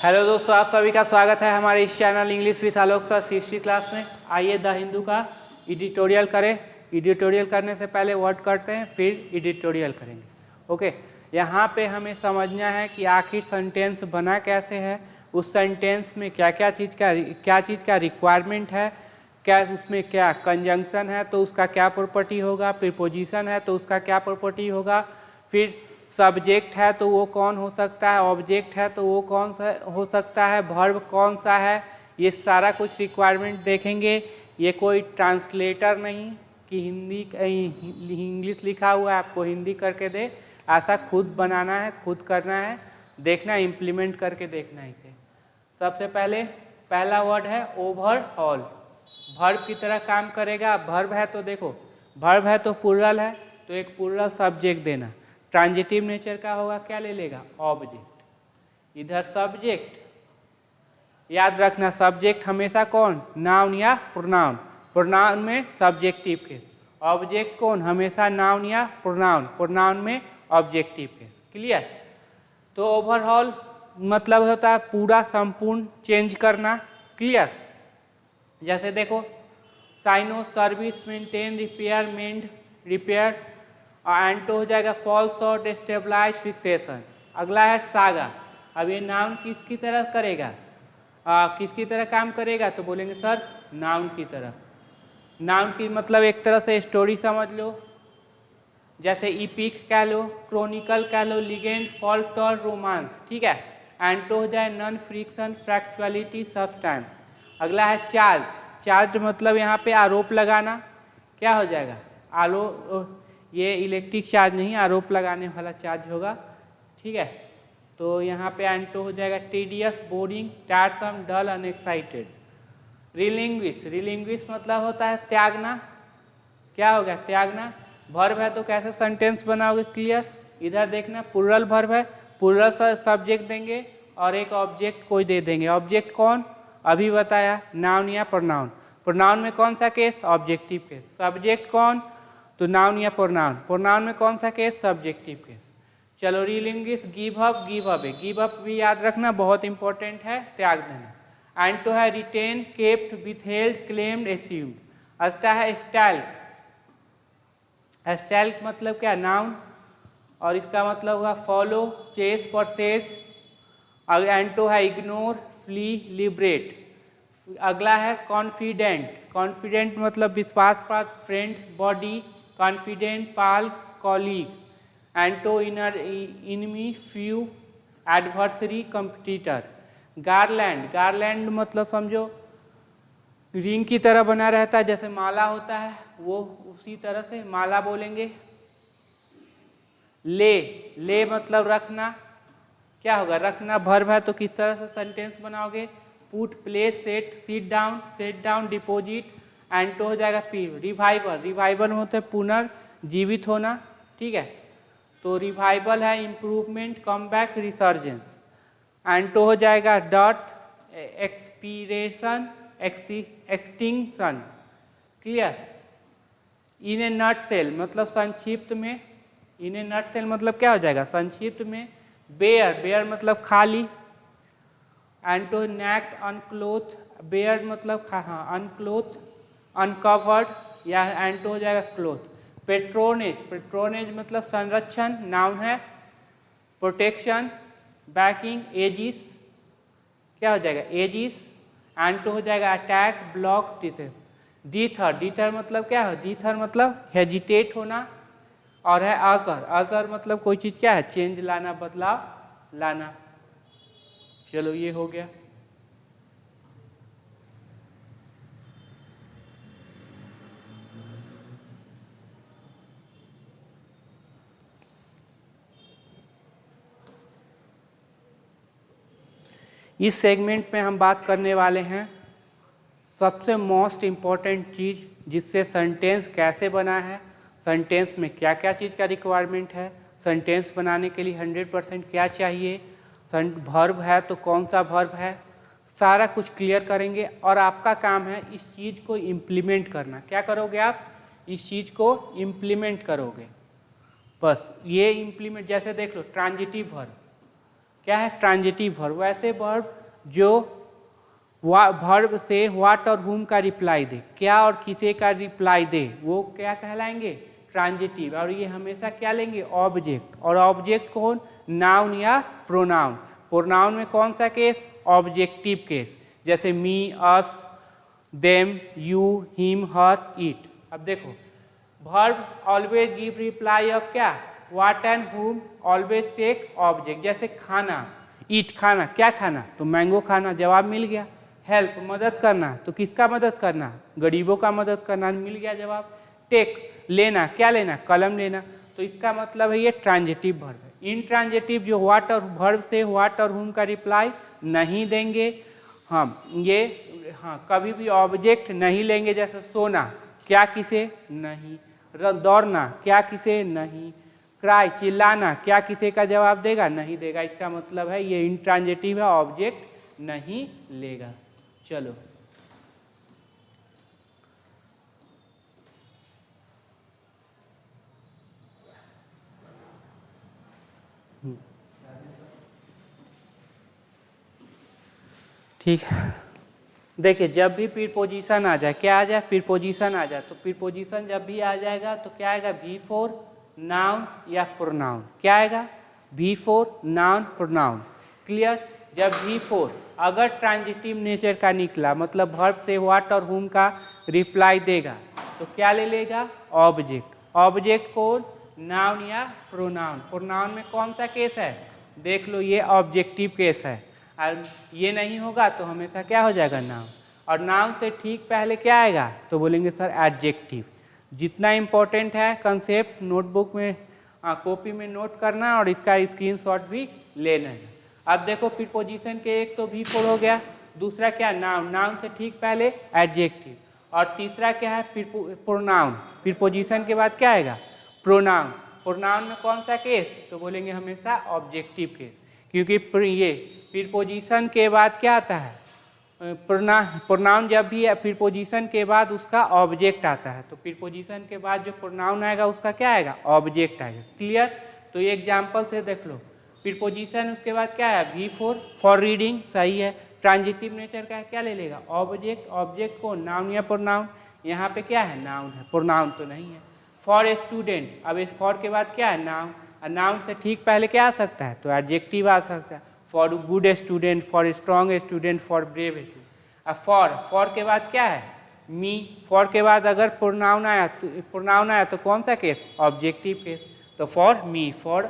Hello दोस्तों, आप सभी का स्वागत है हमारे इस channel English with Alok sir history class में। आइए द हिंदू का एडिटोरियल करें। एडिटोरियल करने से पहले वर्ड करते हैं, फिर एडिटोरियल करेंगे। ओके, यहाँ पे हमें समझना है कि आखिर सेंटेंस बना कैसे है, उस सेंटेंस में क्या चीज़ का रिक्वायरमेंट है, क्या उसमें क्या कंजंक्शन है तो उसका क्या प्रॉपर्टी होगा, प्रीपोजिशन है तो उसका क्या प्रॉपर्टी होगा, फिर सब्जेक्ट है तो वो कौन हो सकता है, ऑब्जेक्ट है तो वो कौन सा हो सकता है, वर्ब कौन सा है, ये सारा कुछ रिक्वायरमेंट देखेंगे। ये कोई ट्रांसलेटर नहीं कि हिंदी इंग्लिश लिखा हुआ है आपको हिंदी करके दे, ऐसा खुद बनाना है, खुद करना है, देखना, इम्प्लीमेंट करके देखना है इसे। सबसे पहले पहला वर्ड है ओवरऑल, वर्ब की तरह काम करेगा। वर्ब है तो देखो, वर्ब है तो प्लूरल है तो एक प्लूरल सब्जेक्ट देना। ट्रांजिटिव नेचर का होगा, क्या ले लेगा, ऑब्जेक्ट। इधर सब्जेक्ट, याद रखना सब्जेक्ट हमेशा कौन, नाउन या प्रोनाउन, प्रोनाउन में सब्जेक्टिव केस। ऑब्जेक्ट कौन, हमेशा नाउन या प्रोनाउन, प्रोनाउन में ऑब्जेक्टिव केस। क्लियर। तो ओवरऑल मतलब होता है पूरा संपूर्ण चेंज करना। क्लियर। जैसे देखो साइनो सर्विस मेंटेन रिपेयर मेंड रिपेयर, एंटो हो जाएगा फॉल्स और स्टेबलाइज फिक्सेशन। अगला है सागा। अब ये नाउन किसकी तरह करेगा, किसकी तरह काम करेगा, तो बोलेंगे सर नाउन की तरह। नाउन की मतलब एक तरह से स्टोरी समझ लो, जैसे इपिक कह लो, क्रोनिकल कह लो, लीजेंड, फॉल्क और रोमांस। ठीक है। एंटो हो जाए नॉन फ्रिक्शन फैक्चुअलिटी सब्सटेंस। अगला है चार्ज। चार्ज मतलब यहाँ पे आरोप लगाना, क्या हो जाएगा, ये इलेक्ट्रिक चार्ज नहीं, आरोप लगाने वाला चार्ज होगा। ठीक है। तो यहाँ पे एंटो हो जाएगा टीडियस, बोरिंग, टायरसम, डल, अनएक्साइटेड। रिलिंग्विश, रिलिंग्विश मतलब होता है त्यागना, क्या होगा, त्यागना। वर्ब है तो कैसे सेंटेंस बनाओगे, क्लियर। इधर देखना प्लूरल वर्ब है, प्लूरल सब्जेक्ट देंगे और एक ऑब्जेक्ट कोई दे देंगे। ऑब्जेक्ट कौन, अभी बताया, नाउन या प्रोनाउन। प्रोनाउन में कौन सा केस, ऑब्जेक्टिव केस। सब्जेक्ट कौन, तो नाउन या प्रोनाउन, प्रोनाउन में कौन सा केस, सब्जेक्टिव केस। चलो relinquish give up, give away, give up भी याद रखना, बहुत इंपॉर्टेंट है, त्याग देना। एंटो है रिटेन, केप्ट, विथहेल्ड, क्लेम्ड, एस्यूम्ड। अस्टा है स्टाइल, स्टाइल मतलब क्या, नाउन, और इसका मतलब होगा फॉलो, चेस, परसेस। एंटो है इग्नोर, फ्ली, लिबरेट। अगला है कॉन्फिडेंट, कॉन्फिडेंट मतलब विश्वास पात्र, friend, buddy, confident, pal, colleague. Anto inner enemy, foe, adversary, competitor. Garland, garland मतलब समझो रिंग की तरह बना रहता है, जैसे माला होता है वो उसी तरह से माला बोलेंगे। ले, ले मतलब रखना, क्या होगा, रखना। वर्ब है तो किस तरह से सेंटेंस बनाओगे, put, place, set, set down, deposit. Anto हो जाएगा पी। रिवाइवल, रिवाइवल होते हैं पुनर्जीवित होना। ठीक है। तो रिवाइवल है इम्प्रूवमेंट, कमबैक, रिसर्जेंस। एंटो हो जाएगा डॉट, एक्सपीरेशन, एक्सटिंक्शन। क्लियर। इन ए नटसेल मतलब संक्षिप्त में, इन ए नटसेल मतलब क्या हो जाएगा, संक्षिप्त में। बेयर, बेयर मतलब खाली। एंटो नैक्ड, अनक्लोथ, बेयर मतलब हाँ अनक्लोथ, अनकवर्ड, या एंटो हो जाएगा क्लोथ। पेट्रोनेज, पेट्रोनेज मतलब संरक्षण, नाउन है। प्रोटेक्शन, बैकिंग, एजिस, क्या हो जाएगा, एजिस। एंटो हो जाएगा अटैक, ब्लॉक, डीथर, डीथर मतलब क्या है, डीथर मतलब हेजिटेट होना। और है अजर, अजर मतलब कोई चीज़ क्या है, चेंज लाना, बदलाव लाना। चलो ये हो गया। इस सेगमेंट में हम बात करने वाले हैं सबसे मोस्ट इम्पॉर्टेंट चीज़, जिससे सेंटेंस कैसे बना है, सेंटेंस में क्या क्या चीज़ का रिक्वायरमेंट है, सेंटेंस बनाने के लिए 100% क्या चाहिए, वर्ब है तो कौन सा वर्ब है, सारा कुछ क्लियर करेंगे। और आपका काम है इस चीज़ को इम्प्लीमेंट करना। क्या करोगे आप, इस चीज़ को इम्प्लीमेंट करोगे। बस ये इम्प्लीमेंट, जैसे देख लो ट्रांजिटिव वर्ब, क्या है, ट्रांजिटिव वर्ब। वैसे वर्ब जो वर्ब से व्हाट और हुम का रिप्लाई दे, क्या और किसे का रिप्लाई दे, वो क्या कहलाएंगे, ट्रांजिटिव। और ये हमेशा क्या लेंगे, ऑब्जेक्ट। और ऑब्जेक्ट कौन, नाउन या प्रोनाउन। प्रोनाउन में कौन सा केस, ऑब्जेक्टिव केस, जैसे me, us, them, you, him, her, it. अब देखो verb always give reply of क्या, what and whom, always take object. जैसे खाना, ईट खाना, क्या खाना, तो मैंगो खाना, जवाब मिल गया। हेल्प मदद करना, तो किसका मदद करना, गरीबों का मदद करना, मिल गया जवाब। टेक लेना, क्या लेना, कलम लेना। तो इसका मतलब है ये ट्रांजिटिव वर्ब है। इन ट्रांजिटिव जो व्हाट और वर्ब से व्हाट और हुम का रिप्लाई नहीं देंगे, हाँ ये हाँ कभी भी ऑब्जेक्ट नहीं लेंगे। जैसे सोना, क्या किसे, नहीं। दौड़ना, क्या किसे, नहीं। क्राई चिल्लाना, क्या किसे का जवाब देगा, नहीं देगा। इसका मतलब है ये इंट्रांजिटिव है, ऑब्जेक्ट नहीं लेगा। चलो ठीक है। देखिए जब भी प्रीपोजिशन आ जाए, क्या आ जाए, प्रीपोजिशन आ जाए, तो प्रीपोजिशन जब भी आ जाएगा तो क्या आएगा, बिफोर नाउन या प्रोनाउन। क्या आएगा, बिफोर नाउन प्रोनाउन। क्लियर। जब बिफोर अगर ट्रांजिटिव नेचर का निकला, मतलब वर्ब से व्हाट और हुम का रिप्लाई देगा, तो क्या ले लेगा, ऑब्जेक्ट। ऑब्जेक्ट कौन, नाउन या प्रोनाउन। प्रोनाउन में कौन सा केस है, देख लो ये ऑब्जेक्टिव केस है। और ये नहीं होगा तो हमेशा क्या हो जाएगा, नाउन। और नाउन से ठीक पहले क्या आएगा, तो बोलेंगे सर एडजेक्टिव। जितना इम्पोर्टेंट है कंसेप्ट नोटबुक में कॉपी में नोट करना और इसका स्क्रीनशॉट भी लेना है। अब देखो प्रीपोजिशन के एक तो बिफोर हो गया, दूसरा क्या, नाउन। नाउन से ठीक पहले एडजेक्टिव, और तीसरा क्या है, प्रोनाउन। प्रीपोजिशन के बाद क्या आएगा, प्रोनाउन। प्रोनाउन में कौन सा केस, तो बोलेंगे हमेशा ऑब्जेक्टिव केस, क्योंकि ये प्रीपोजिशन के बाद क्या आता है, प्रोनाउन। जब भी प्रीपोजिशन के बाद उसका ऑब्जेक्ट आता है, तो प्रीपोजिशन के बाद जो प्रोनाउन आएगा उसका क्या आएगा, ऑब्जेक्ट आएगा। क्लियर। तो ये एग्जांपल से देख लो, प्रीपोजिशन उसके बाद क्या है, बिफोर। फॉर रीडिंग सही है, ट्रांजिटिव नेचर का है, क्या ले लेगा, ऑब्जेक्ट। ऑब्जेक्ट को नाउन या प्रोनाउन, यहाँ पे क्या है, नाउन है, प्रोनाउन तो नहीं है। फॉर स्टूडेंट, अब इस फॉर के बाद क्या है, नाउन। और नाउन से ठीक पहले क्या आ सकता है, तो एडजेक्टिव आ सकता है। For good student, for strong student, for brave student. अब फॉर के बाद क्या है, मी। फॉर के बाद अगर प्रोनाउन आया तो कौन सा केस, ऑब्जेक्टिव केस। तो फॉर मी, फॉर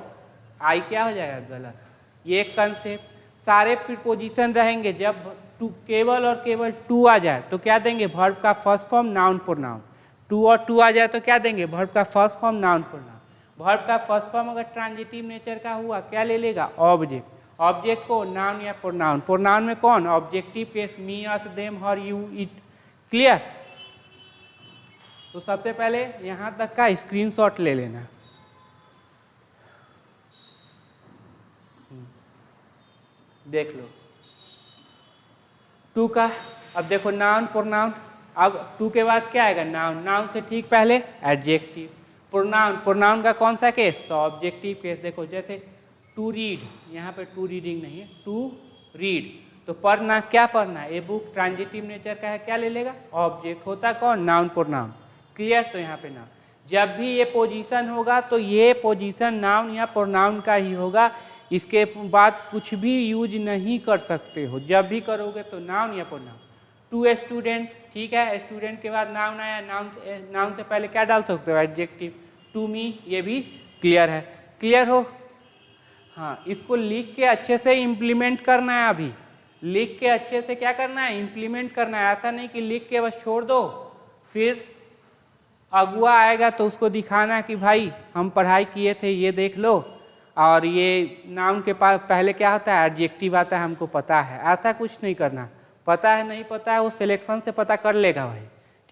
आई क्या हो जाएगा, गलत। ये एक कंसेप्ट। सारे प्रीपोजिशन रहेंगे, जब केवल और केवल टू आ जाए तो क्या देंगे, वर्ब का first form noun pronoun. To और टू आ जाए तो क्या देंगे, वर्ब का first form noun pronoun. Verb का फर्स्ट फॉर्म अगर ट्रांजिटिव नेचर का हुआ, क्या ले लेगा, ऑब्जेक्ट। ऑब्जेक्ट को नाउन या प्रोनाउन। प्रोनाउन में कौन, objective case, me, us, them, her, you, it. Clear. तो सबसे पहले यहां तक का स्क्रीनशॉट ले लेना। देख लो टू का। अब देखो नाउन प्रोनाउन, अब टू के बाद क्या आएगा, नाउन। नाउन से ठीक पहले एडजेक्टिव। प्रोनाउन, प्रोनाउन का कौन सा केस, तो ऑब्जेक्टिव केस। देखो जैसे टू रीड, यहाँ पे टू रीडिंग नहीं है, टू रीड। तो पढ़ना, क्या पढ़ना है, ए बुक, ट्रांजिटिव नेचर का है, क्या ले लेगा, ऑब्जेक्ट। होता कौन, नाउन प्रोनाउन। क्लियर। तो यहाँ पे नाउन, जब भी ये पोजीशन होगा तो ये पोजीशन नाउन या प्रोनाउन का ही होगा। इसके बाद कुछ भी यूज नहीं कर सकते हो, जब भी करोगे तो नाउन या प्रोनाउन। टू स्टूडेंट, ठीक है, स्टूडेंट के बाद नाउन आया, नाउन से पहले क्या डाल सकते हो, एडजेक्टिव। टू मी, ये भी क्लियर है। क्लियर हो। हाँ, इसको लिख के अच्छे से इम्प्लीमेंट करना है। अभी लिख के अच्छे से क्या करना है, इम्प्लीमेंट करना है। ऐसा नहीं कि लिख के बस छोड़ दो, फिर अगुआ आएगा तो उसको दिखाना कि भाई हम पढ़ाई किए थे, ये देख लो। और ये नाउन के पास पहले क्या होता है, एडजेक्टिव आता है, हमको पता है। ऐसा कुछ नहीं करना। पता है नहीं पता है वो सिलेक्शन से पता कर लेगा भाई,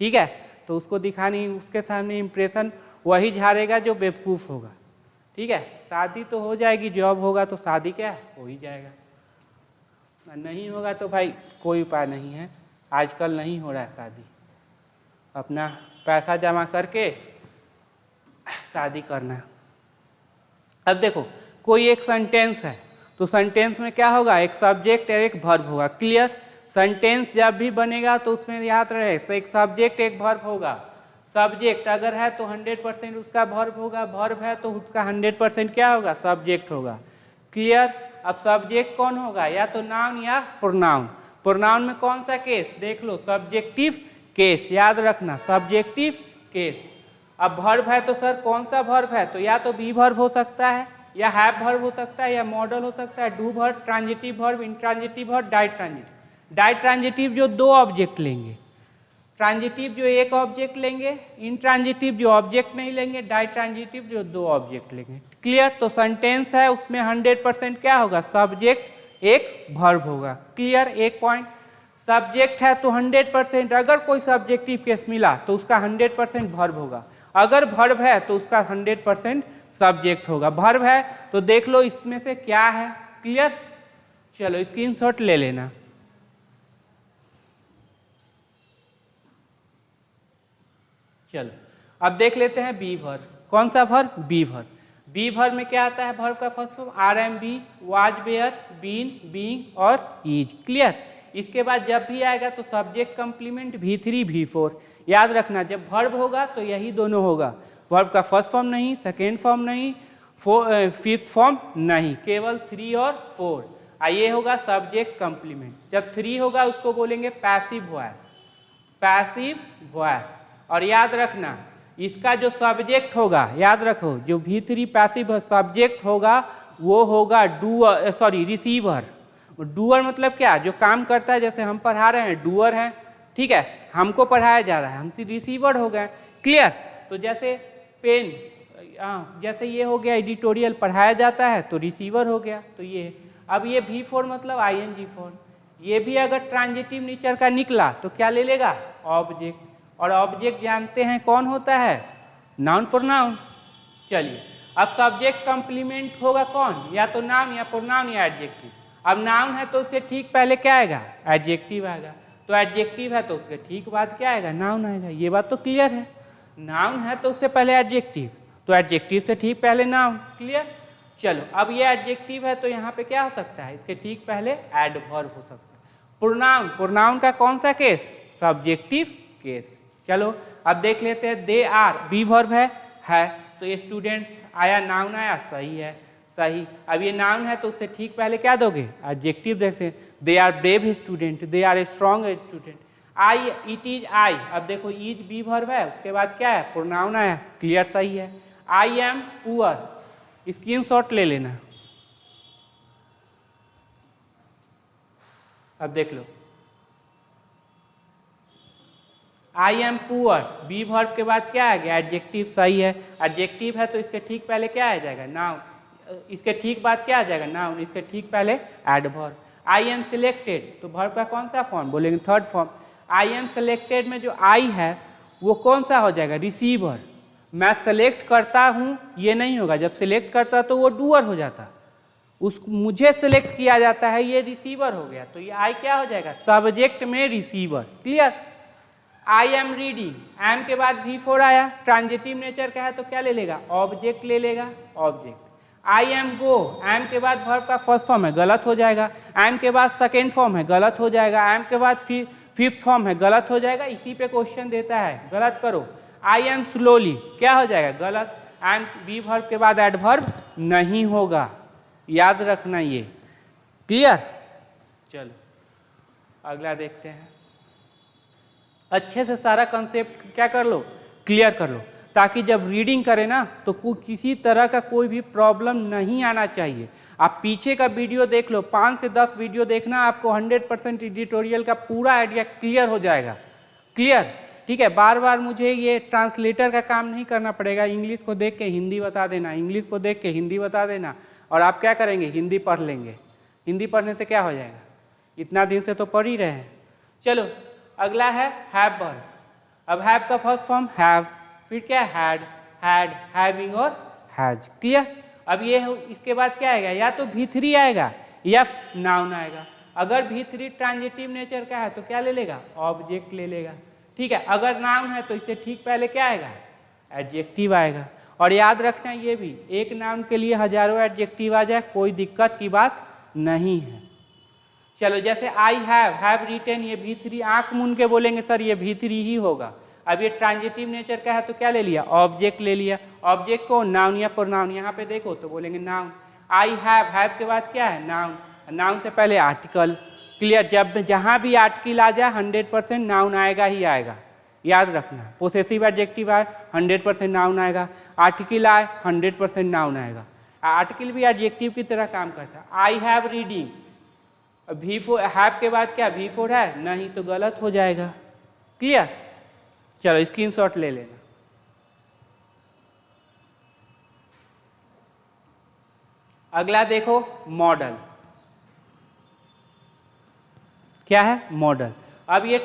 ठीक है। तो उसको दिखानी, उसके सामने इम्प्रेशन वही झाड़ेगा जो बेवकूफ़ होगा, ठीक है। शादी तो हो जाएगी, जॉब होगा तो शादी क्या है, हो ही जाएगा। नहीं होगा तो भाई कोई उपाय नहीं है, आजकल नहीं हो रहा है शादी। अपना पैसा जमा करके शादी करना। अब देखो कोई एक सेंटेंस है तो सेंटेंस में क्या होगा, एक सब्जेक्ट और एक वर्ब होगा। क्लियर। सेंटेंस जब भी बनेगा तो उसमें याद रहे तो एक सब्जेक्ट एक वर्ब होगा। सब्जेक्ट अगर है तो 100% उसका वर्ब होगा, वर्ब है तो उसका 100% क्या होगा, सब्जेक्ट होगा। क्लियर। अब सब्जेक्ट कौन होगा, या तो नाउन या प्रोनाउन। प्रोनाउन में कौन सा केस देख लो, सब्जेक्टिव केस, याद रखना सब्जेक्टिव केस। अब वर्ब है तो सर कौन सा वर्ब है, तो या तो बी वर्ब हो सकता है, या हैव वर्ब हो सकता है, या मॉडल हो सकता है, do verb, transitive verb, intransitive verb, ditransitive. Ditransitive जो दो ऑब्जेक्ट लेंगे, ट्रांजिटिव जो एक ऑब्जेक्ट लेंगे, इंट्रांजिटिव जो ऑब्जेक्ट नहीं लेंगे, डाई ट्रांजिटिव जो दो ऑब्जेक्ट लेंगे। क्लियर। तो सेंटेंस है उसमें 100% क्या होगा, सब्जेक्ट एक वर्ब होगा। क्लियर। एक पॉइंट। सब्जेक्ट है तो 100%, अगर कोई सब्जेक्टिव केस मिला तो उसका 100% वर्ब होगा, अगर वर्ब है तो उसका 100% सब्जेक्ट होगा। वर्ब है तो देख लो इसमें से क्या है। क्लियर। चलो स्क्रीनशॉट ले लेना। चलो अब देख लेते हैं बी वर्ब। कौन सा verb, be verb. Be verb में क्या आता है, वर्ब का first form are am be, was were, been, being और इज। क्लियर। इसके बाद जब भी आएगा तो सब्जेक्ट कंप्लीमेंट V3 V4। याद रखना जब वर्ब होगा तो यही दोनों होगा, वर्ब का फर्स्ट फॉर्म नहीं, सेकेंड फॉर्म नहीं, फिफ्थ फॉर्म नहीं, केवल 3 और 4। ये होगा सब्जेक्ट कंप्लीमेंट। जब 3 होगा उसको बोलेंगे पैसिव वॉइस, पैसिव वॉइस। और याद रखना इसका जो सब्जेक्ट होगा, याद रखो जो V3 पैसिव सब्जेक्ट होगा वो होगा डूअर, सॉरी रिसीवर। डूअर मतलब क्या, जो काम करता है, जैसे हम पढ़ा रहे हैं डूअर हैं, ठीक है, हमको पढ़ाया जा रहा है, हम रिसीवर हो गए। क्लियर। तो जैसे पेन, जैसे ये हो गया एडिटोरियल पढ़ाया जाता है तो रिसीवर हो गया, तो ये। अब ये V4 मतलब ING फॉर्म, ये भी अगर ट्रांजिटिव नेचर का निकला तो क्या ले लेगा, ऑब्जेक्ट। और ऑब्जेक्ट जानते हैं कौन होता है, नाउन प्रोनाउन। चलिए अब सब्जेक्ट कंप्लीमेंट होगा कौन, या तो नाउन या प्रोनाउन या एडजेक्टिव। अब नाउन है तो उससे ठीक पहले क्या आएगा, एडजेक्टिव आएगा। तो एडजेक्टिव है तो उसके ठीक बाद क्या आएगा, नाउन आएगा। ये बात तो क्लियर है। नाउन है तो उससे पहले एडजेक्टिव, तो एडजेक्टिव से ठीक पहले नाउन। क्लियर। चलो अब ये एडजेक्टिव है तो यहाँ पे क्या हो सकता है, इसके ठीक पहले एडवर्ब हो सकता है। प्रोनाउन, प्रोनाउन का कौन सा केस, सब्जेक्टिव केस। चलो अब देख लेते हैं, दे आर बी वर्ब है तो ये स्टूडेंट्स आया, नाउन आया, सही है, सही। अब ये नाउन है तो उससे ठीक पहले क्या दोगे, एडजेक्टिव देखते हैं। They are brave student, they are a strong student. I, it is I, अब देखो इज बी वर्ब है, उसके बाद क्या है, प्रोनाउन आया। क्लियर, सही है। आई एम पुअर, स्क्रीनशॉट ले लेना। अब देख लो, I am poor, be verb के बाद क्या आ गया, एडजेक्टिव। सही है, एडजेक्टिव है तो इसके ठीक पहले क्या आ जाएगा, नाउन। इसके ठीक बाद क्या आ जाएगा, नाउन। इसके ठीक पहले एडवर्ब। आई एम सिलेक्टेड, तो वर्ब का कौन सा फॉर्म बोलेंगे, third form. I am selected में जो आई है वो कौन सा हो जाएगा, रिसीवर। मैं सेलेक्ट करता हूँ ये नहीं होगा, जब सिलेक्ट करता तो वो डूअर हो जाता, उस मुझे सिलेक्ट किया जाता है, ये रिसीवर हो गया। तो ये आई क्या हो जाएगा, सब्जेक्ट में receiver. Clear. I am reading, am के बाद V4 आया, ट्रांजिटिव नेचर का है तो क्या ले लेगा, ऑब्जेक्ट ले लेगा, object. I am go, am के बाद वर्ब का फर्स्ट फॉर्म है, गलत हो जाएगा। एम के बाद सेकेंड फॉर्म है, गलत हो जाएगा। एम के बाद फिफ्थ फॉर्म है, गलत हो जाएगा। इसी पे क्वेश्चन देता है, गलत करो। आई एम स्लोली, क्या हो जाएगा, गलत। एम बी वर्ब के बाद एडवर्ब नहीं होगा, याद रखना ये। क्लियर। चलो अगला देखते हैं। अच्छे से सारा कंसेप्ट क्या कर लो, क्लियर कर लो, ताकि जब रीडिंग करें ना तो किसी तरह का कोई भी प्रॉब्लम नहीं आना चाहिए। आप पीछे का वीडियो देख लो, 5 से 10 वीडियो देखना, आपको 100% एडिटोरियल का पूरा आइडिया क्लियर हो जाएगा। क्लियर, ठीक है। बार बार मुझे ये ट्रांसलेटर का काम नहीं करना पड़ेगा, इंग्लिश को देख के हिंदी बता देना, इंग्लिश को देख के हिंदी बता देना, और आप क्या करेंगे, हिंदी पढ़ लेंगे। हिंदी पढ़ने से क्या हो जाएगा, इतना दिन से तो पढ़ ही रहे हैं। चलो अगला है हैव वर्ब। अब हैव का फर्स्ट फॉर्म हैव, फिर क्या हैड, हैड, हैविंग और हैज। क्लियर। अब ये इसके बाद क्या आएगा, या तो V3 आएगा या नाउन आएगा। अगर V3 ट्रांजिटिव नेचर का है तो क्या ले लेगा, ऑब्जेक्ट ले लेगा। ठीक है। अगर नाउन है तो इससे ठीक पहले क्या आएगा, एडजेक्टिव आएगा। और याद रखना ये भी, एक नाउन के लिए हजारों एडजेक्टिव आ जाए कोई दिक्कत की बात नहीं है। चलो जैसे आई हैव रिटेन, ये V3 आंख मूंद के बोलेंगे सर ये V3 ही होगा। अब ये ट्रांजिटिव नेचर का है तो क्या ले लिया, ऑब्जेक्ट ले लिया। ऑब्जेक्ट को नाउन या प्रोनाउन, यहाँ पे देखो तो बोलेंगे नाउन। आई हैव के बाद क्या है, नाउन। नाउन से पहले आर्टिकल। क्लियर, जब जहाँ भी आर्टिकल आ जाए 100% नाउन आएगा ही आएगा, याद रखना। पोसेसिव एडजेक्टिव आए 100% नाउन आएगा, आर्टिकल आए 100% नाउन आएगा। आर्टिकल भी एडजेक्टिव की तरह काम करता है। I have reading, V4 have के बाद क्या V4 है, नहीं तो गलत हो जाएगा। क्लियर, चलो स्क्रीनशॉट ले लेना। अगला देखो मॉडल, क्या है मॉडल। अब ये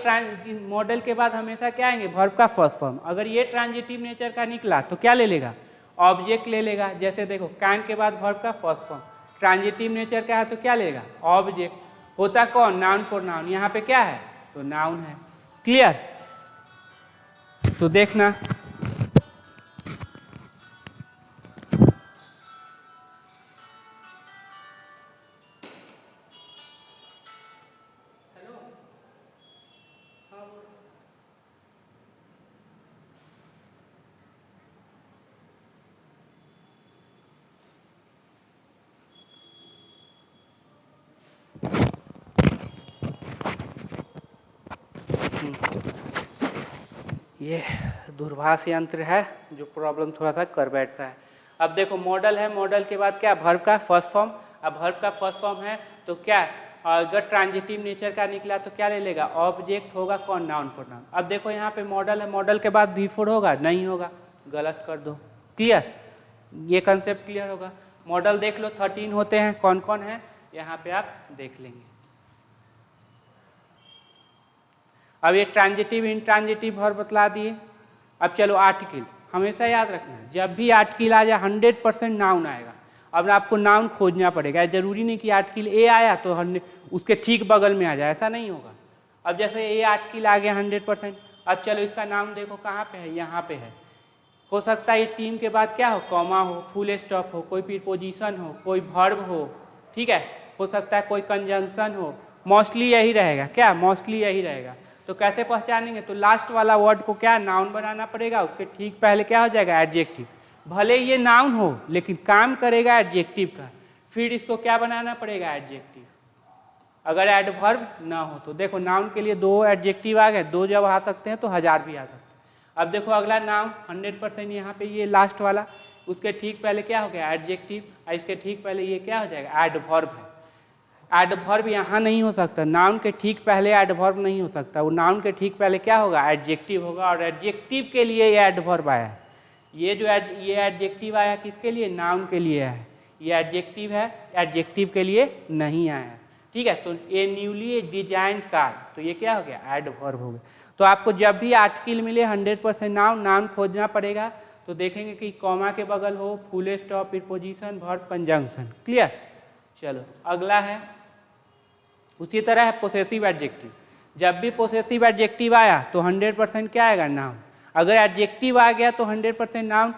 मॉडल के बाद हमेशा क्या आएंगे, वर्ब का फर्स्ट फॉर्म। अगर ये ट्रांजिटिव नेचर का निकला तो क्या ले लेगा, ऑब्जेक्ट ले लेगा। जैसे देखो कैन के बाद वर्ब का फर्स्ट फॉर्म, ट्रांजिटिव नेचर का है तो क्या लेगा, ऑब्जेक्ट। होता कौन, नाउन प्रोनाउन, यहाँ पे क्या है तो नाउन है। क्लियर, तो देखना ये दूरभाष यंत्र है जो प्रॉब्लम थोड़ा सा कर बैठता है। अब देखो मॉडल है, मॉडल के बाद क्या, वर्ब का फर्स्ट फॉर्म। अब वर्ब का फर्स्ट फॉर्म है तो क्या है, अगर ट्रांजिटिव नेचर का निकला तो क्या ले लेगा, ऑब्जेक्ट होगा कौन, नाउन प्रोनाउन। अब देखो यहाँ पे मॉडल है, मॉडल के बाद V4 होगा, नहीं होगा, गलत कर दो। क्लियर, ये कंसेप्ट क्लियर होगा। मॉडल देख लो 13 होते हैं, कौन कौन है यहाँ पे आप देख लेंगे। अब ये ट्रांजिटिव इंट्रांजिटिव वर्ब बतला दिए। अब चलो आर्टिकल, हमेशा याद रखना जब भी आर्टिकल आ जाए 100% नाउन आएगा। अब आपको नाउन खोजना पड़ेगा, जरूरी नहीं कि आर्टिकल ए आया तो उसके ठीक बगल में आ जाए, ऐसा नहीं होगा। अब जैसे ए आर्टिकल आ गया 100%, अब चलो इसका नाम देखो कहाँ पे है, यहाँ पे है। हो सकता है ये टीम के बाद क्या हो, कॉमा हो, फुल स्टॉप हो, कोई प्रीपोजिशन हो, कोई वर्ब हो, ठीक है, हो सकता है कोई कंजंक्शन हो। मोस्टली यही रहेगा, क्या मोस्टली यही रहेगा। तो कैसे पहचानेंगे, तो लास्ट वाला वर्ड को क्या नाउन बनाना पड़ेगा, उसके ठीक पहले क्या हो जाएगा, एडजेक्टिव। भले ये नाउन हो लेकिन काम करेगा एडजेक्टिव का, फिर इसको क्या बनाना पड़ेगा, एडजेक्टिव। अगर एडवर्ब ना हो तो देखो नाउन के लिए 2 एडजेक्टिव आ गए, 2 जब आ सकते हैं तो 1000 भी आ सकते हैं। अब देखो अगला नाउन 100% यहाँ पे ये लास्ट वाला, उसके ठीक पहले क्या हो गया, एडजेक्टिव, और इसके ठीक पहले ये क्या हो जाएगा, एडवर्ब है। एडवर्ब यहाँ नहीं हो सकता, नाउन के ठीक पहले एडवर्ब नहीं हो सकता, वो नाउन के ठीक पहले क्या होगा, एडजेक्टिव होगा। और एडजेक्टिव के लिए ये एडवर्ब आया है। ये जो ये एडजेक्टिव आया किसके लिए, नाउन के लिए है। ये एडजेक्टिव है, एडजेक्टिव के लिए नहीं आया, ठीक है। तो ये न्यूली डिजाइन कार, तो ये क्या हो गया, एडवर्ब हो गया। तो आपको जब भी आर्टिकल मिले 100% नाउन, नाउन खोजना पड़ेगा। तो देखेंगे कि कॉमा के बगल हो, full stop, preposition, verb, conjunction. Clear, चलो अगला है उसी तरह है पोसेसिव एडजेक्टिव। जब भी पोसेसिव एडजेक्टिव आया तो 100% क्या आएगा, नाउन। अगर एडजेक्टिव आ गया तो 100% नाउन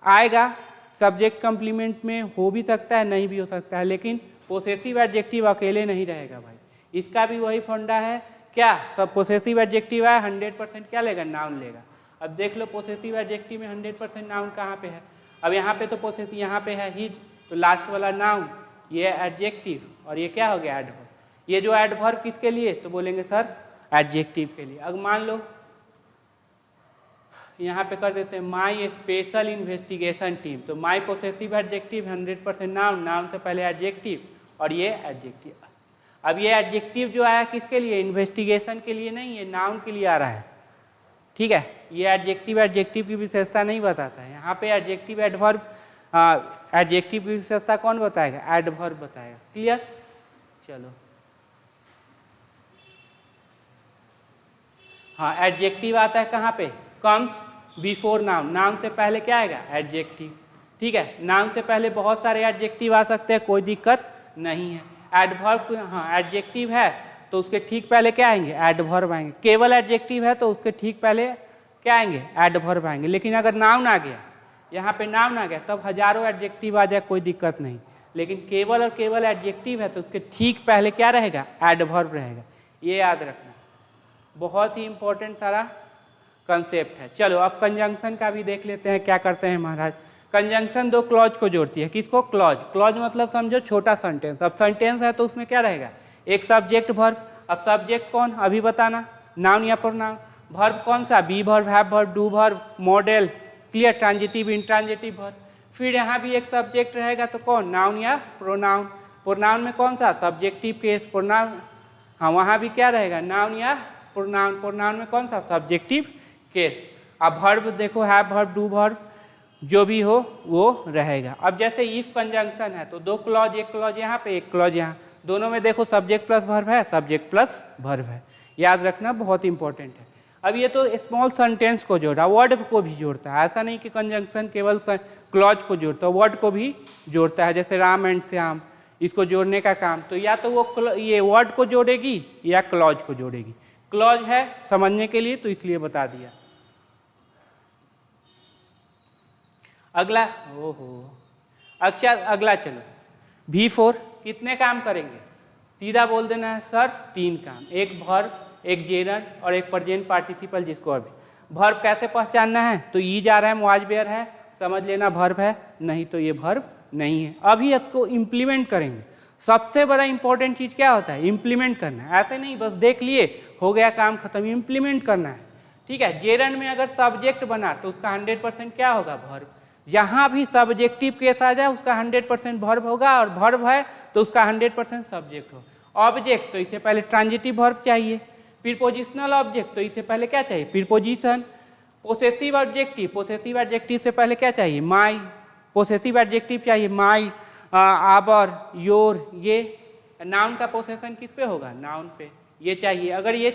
आएगा। सब्जेक्ट कंप्लीमेंट में हो भी सकता है, नहीं भी हो सकता है, लेकिन पोसेसिव एडजेक्टिव अकेले नहीं रहेगा भाई। इसका भी वही फंडा है, क्या सब पोसेसिव एडजेक्टिव आया 100% क्या लेगा, नाउन लेगा। अब देख लो पोसेसिव एडजेक्टिव में 100% नाउन कहाँ पे है। अब यहाँ पे तो पोसेसिव, यहाँ पे है हिज, तो लास्ट वाला नाउन, ये एडजेक्टिव, और ये क्या हो गया, एडवर्ब। ये जो एडवर्ब किसके लिए, तो बोलेंगे सर एडजेक्टिव के लिए। अब मान लो यहाँ पे कर देते हैं माई स्पेशल इन्वेस्टिगेशन टीम, तो माई पोसेसिव एडजेक्टिव 100% नाउन, नाउन से पहले एडजेक्टिव, और ये एडजेक्टिव। अब ये एडजेक्टिव जो आया किसके लिए, इन्वेस्टिगेशन के लिए नहीं, ये नाउन के लिए आ रहा है, ठीक है। ये एडजेक्टिव की विशेषता नहीं बताता है। यहाँ पे एडजेक्टिव एडवर्ब, एडजेक्टिव की विशेषता कौन बताएगा, एडवर्ब बताएगा। क्लियर, चलो हाँ, एडजेक्टिव आता है कहाँ पे, कम्स बिफोर नाउन, नाउन से पहले क्या आएगा, एडजेक्टिव, ठीक है। नाउन से पहले बहुत सारे एडजेक्टिव आ सकते हैं, कोई दिक्कत नहीं है। एडवर्ब, हाँ एडजेक्टिव है तो उसके ठीक पहले क्या आएंगे, एडवर्ब आएंगे। केवल एडजेक्टिव है तो उसके ठीक पहले क्या आएंगे, एडवर्ब आएंगे। लेकिन अगर नाउन आ गया, यहाँ पे नाउन आ गया, तब हजारों एडजेक्टिव आ जाए, कोई दिक्कत नहीं। लेकिन केवल और केवल एडजेक्टिव है तो उसके ठीक पहले क्या रहेगा, एडवर्ब रहेगा। ये याद रखना, बहुत ही इंपॉर्टेंट सारा कंसेप्ट है। चलो अब कंजंक्शन का भी देख लेते हैं क्या करते हैं महाराज। कंजंक्शन दो क्लॉज को जोड़ती है। किसको? क्लॉज। क्लॉज मतलब समझो छोटा सेंटेंस। अब सेंटेंस है तो उसमें क्या रहेगा, एक सब्जेक्ट वर्ब। अब सब्जेक्ट कौन अभी बताना, नाउन या प्रोनाउन। वर्ब कौन सा, be verb, have verb, do verb, model, clear, transitive, intransitive verb. फिर यहाँ भी एक सब्जेक्ट रहेगा तो कौन, नाउन या प्रोनाउन। प्रोनाउन में कौन सा, सब्जेक्टिव केस। प्रोनाउन, हाँ वहाँ भी क्या रहेगा, नाउन या प्रोनाउन। प्रोनाउन में कौन सा, सब्जेक्टिव केस। अब वर्ब देखो, हैव वर्ब, डू वर्ब, जो भी हो वो रहेगा। अब जैसे इफ कंजंक्शन है तो दो क्लॉज, एक क्लॉज यहाँ पे, एक क्लॉज यहाँ, दोनों में देखो सब्जेक्ट प्लस वर्ब है, सब्जेक्ट प्लस वर्ब है। याद रखना, बहुत इंपॉर्टेंट है। अब ये तो स्मॉल सेंटेंस को जोड़ा, वर्ड को भी जोड़ता है। ऐसा नहीं कि कंजंक्शन केवल क्लॉज को जोड़ता है, वर्ड को भी जोड़ता है। जैसे राम एंड श्याम, इसको जोड़ने का काम तो या तो वो ये वर्ड को जोड़ेगी या क्लॉज को जोड़ेगी। क्लॉज है समझने के लिए तो इसलिए बता दिया। अगला, ओहो, अच्छा अगला चलो, V4 कितने काम करेंगे, सीधा बोल देना है सर 3 काम। एक वर्ब, एक जेरंड और एक प्रेजेंट पार्टिसिपल। जिसको अभी वर्ब कैसे पहचानना है, तो ई जा रहा है, वाज वेयर है, समझ लेना वर्ब है, नहीं तो ये वर्ब नहीं है। अभी इसको इम्प्लीमेंट करेंगे। सबसे बड़ा इंपॉर्टेंट चीज क्या होता है, इम्प्लीमेंट करना है। ऐसे नहीं बस देख लिए हो गया काम खत्म, इम्प्लीमेंट करना है। ठीक है, जेरंड में अगर सब्जेक्ट बना तो उसका 100% क्या होगा, वर्ब। जहाँ भी सब्जेक्टिव केस आ जाए उसका 100% वर्ब होगा, और वर्ब है तो उसका 100% सब्जेक्ट हो। ऑब्जेक्ट तो इससे पहले ट्रांजिटिव वर्ब चाहिए। प्रीपोजिशनल ऑब्जेक्ट तो इससे पहले क्या चाहिए, preposition. Possessive objective, possessive adjective से पहले क्या चाहिए, माई। पोसेसिव एडजेक्टिव चाहिए माई, आवर, योर। ये नाउन का पोसेशन किस पे होगा, नाउन पे, ये चाहिए। अगर ये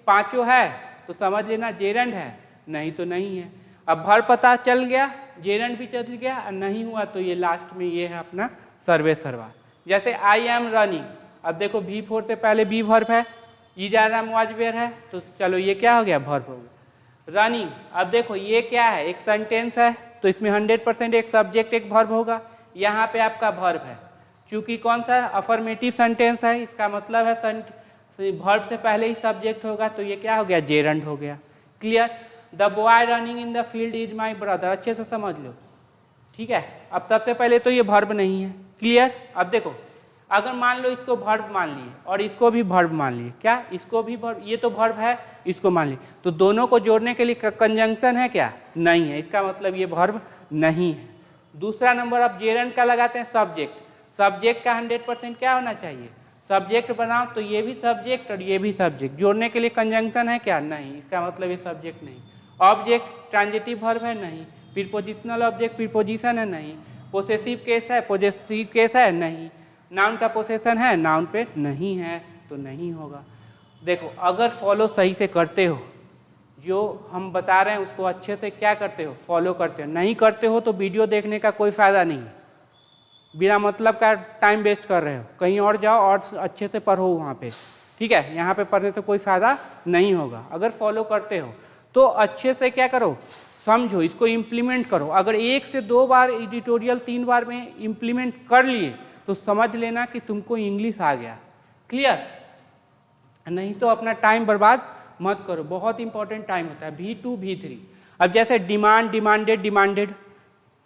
पांचों है तो समझ लेना जेरंड है, नहीं तो नहीं है। अब वर्ब पता चल गया, जेरंड भी चल गया, और नहीं हुआ तो ये लास्ट में ये है अपना सर्वे सर्वा। जैसे आई एम रनिंग, अब देखो V4 से पहले बी वर्ब है, ई जा रहा वाज वेयर है, तो चलो ये क्या हो गया, वर्ब हो गया। रनिंग, अब देखो ये क्या है, एक सेंटेंस है तो इसमें 100% एक सब्जेक्ट एक वर्ब होगा। यहाँ पे आपका वर्ब है, चूंकि कौन सा अफर्मेटिव सेंटेंस है, इसका मतलब है वर्ब से पहले ही सब्जेक्ट होगा, तो ये क्या हो गया, जेरंड हो गया। Clear. The boy running in the field is my brother, अच्छे से समझ लो। ठीक है, अब सबसे पहले तो ये वर्ब नहीं है। क्लियर। अब देखो अगर मान लो इसको वर्ब मान लिए और इसको भी वर्ब मान लिए, क्या इसको भी वर्ब, ये तो वर्ब है, इसको मान लिए, तो दोनों को जोड़ने के लिए कंजंक्शन है क्या, नहीं है। इसका मतलब ये वर्ब नहीं है। दूसरा नंबर अब जेरंड का लगाते हैं, सब्जेक्ट। सब्जेक्ट का 100% क्या होना चाहिए, सब्जेक्ट बनाओ तो ये भी सब्जेक्ट और ये भी सब्जेक्ट। जोड़ने के लिए कंजंक्शन है क्या, नहीं। इसका मतलब ये सब्जेक्ट नहीं। ऑब्जेक्ट ट्रांजिटिव वर्ब है, नहीं। प्रीपोजिशनल ऑब्जेक्ट प्रीपोजिशन है, नहीं। पोसेसिव केस है, पोजेसिव केस है, नहीं। नाउन का पोसेशन है, नाउन पे नहीं है, तो नहीं होगा। देखो अगर फॉलो सही से करते हो, जो हम बता रहे हैं उसको अच्छे से क्या करते हो, फॉलो करते हो। नहीं करते हो तो वीडियो देखने का कोई फ़ायदा नहीं है, बिना मतलब का टाइम वेस्ट कर रहे हो। कहीं और जाओ और अच्छे से पढ़ो वहाँ पे। ठीक है, यहाँ पे पढ़ने से कोई फ़ायदा नहीं होगा। अगर फॉलो करते हो तो अच्छे से क्या करो, समझो, इसको इम्प्लीमेंट करो। अगर 1 से 2 बार एडिटोरियल 3 बार में इम्प्लीमेंट कर लिए तो समझ लेना कि तुमको इंग्लिश आ गया। क्लियर। नहीं तो अपना टाइम बर्बाद मत करो, बहुत इंपॉर्टेंट टाइम होता है। V2 V3। अब जैसे डिमांड, डिमांडेड, डिमांडेड।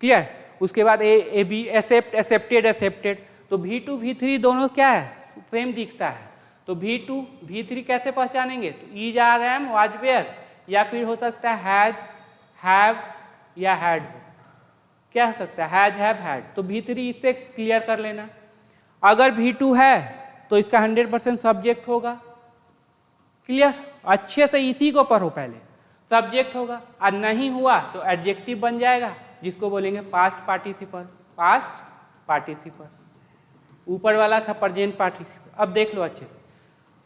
क्लियर। उसके बाद A B, accept, accepted, accepted. तो V2 V3 दोनों क्या है, सेम दिखता है। तो V2 V3 कैसे पहचानेंगे, तो is, are, am, was, were, या फिर हो सकता है हैज, हैव या हैड। क्या हो सकता है, हैज, हैव, हैड। तो V3 इससे क्लियर कर लेना। अगर V2 है तो इसका 100% सब्जेक्ट होगा। क्लियर। अच्छे से इसी को पढ़ो, पहले सब्जेक्ट होगा, और नहीं हुआ तो एडजेक्टिव बन जाएगा, जिसको बोलेंगे पास्ट पार्टिसिपल। पास्ट पार्टिसिपल, ऊपर वाला था प्रेजेंट पार्टिसिपल। अब देख लो अच्छे से,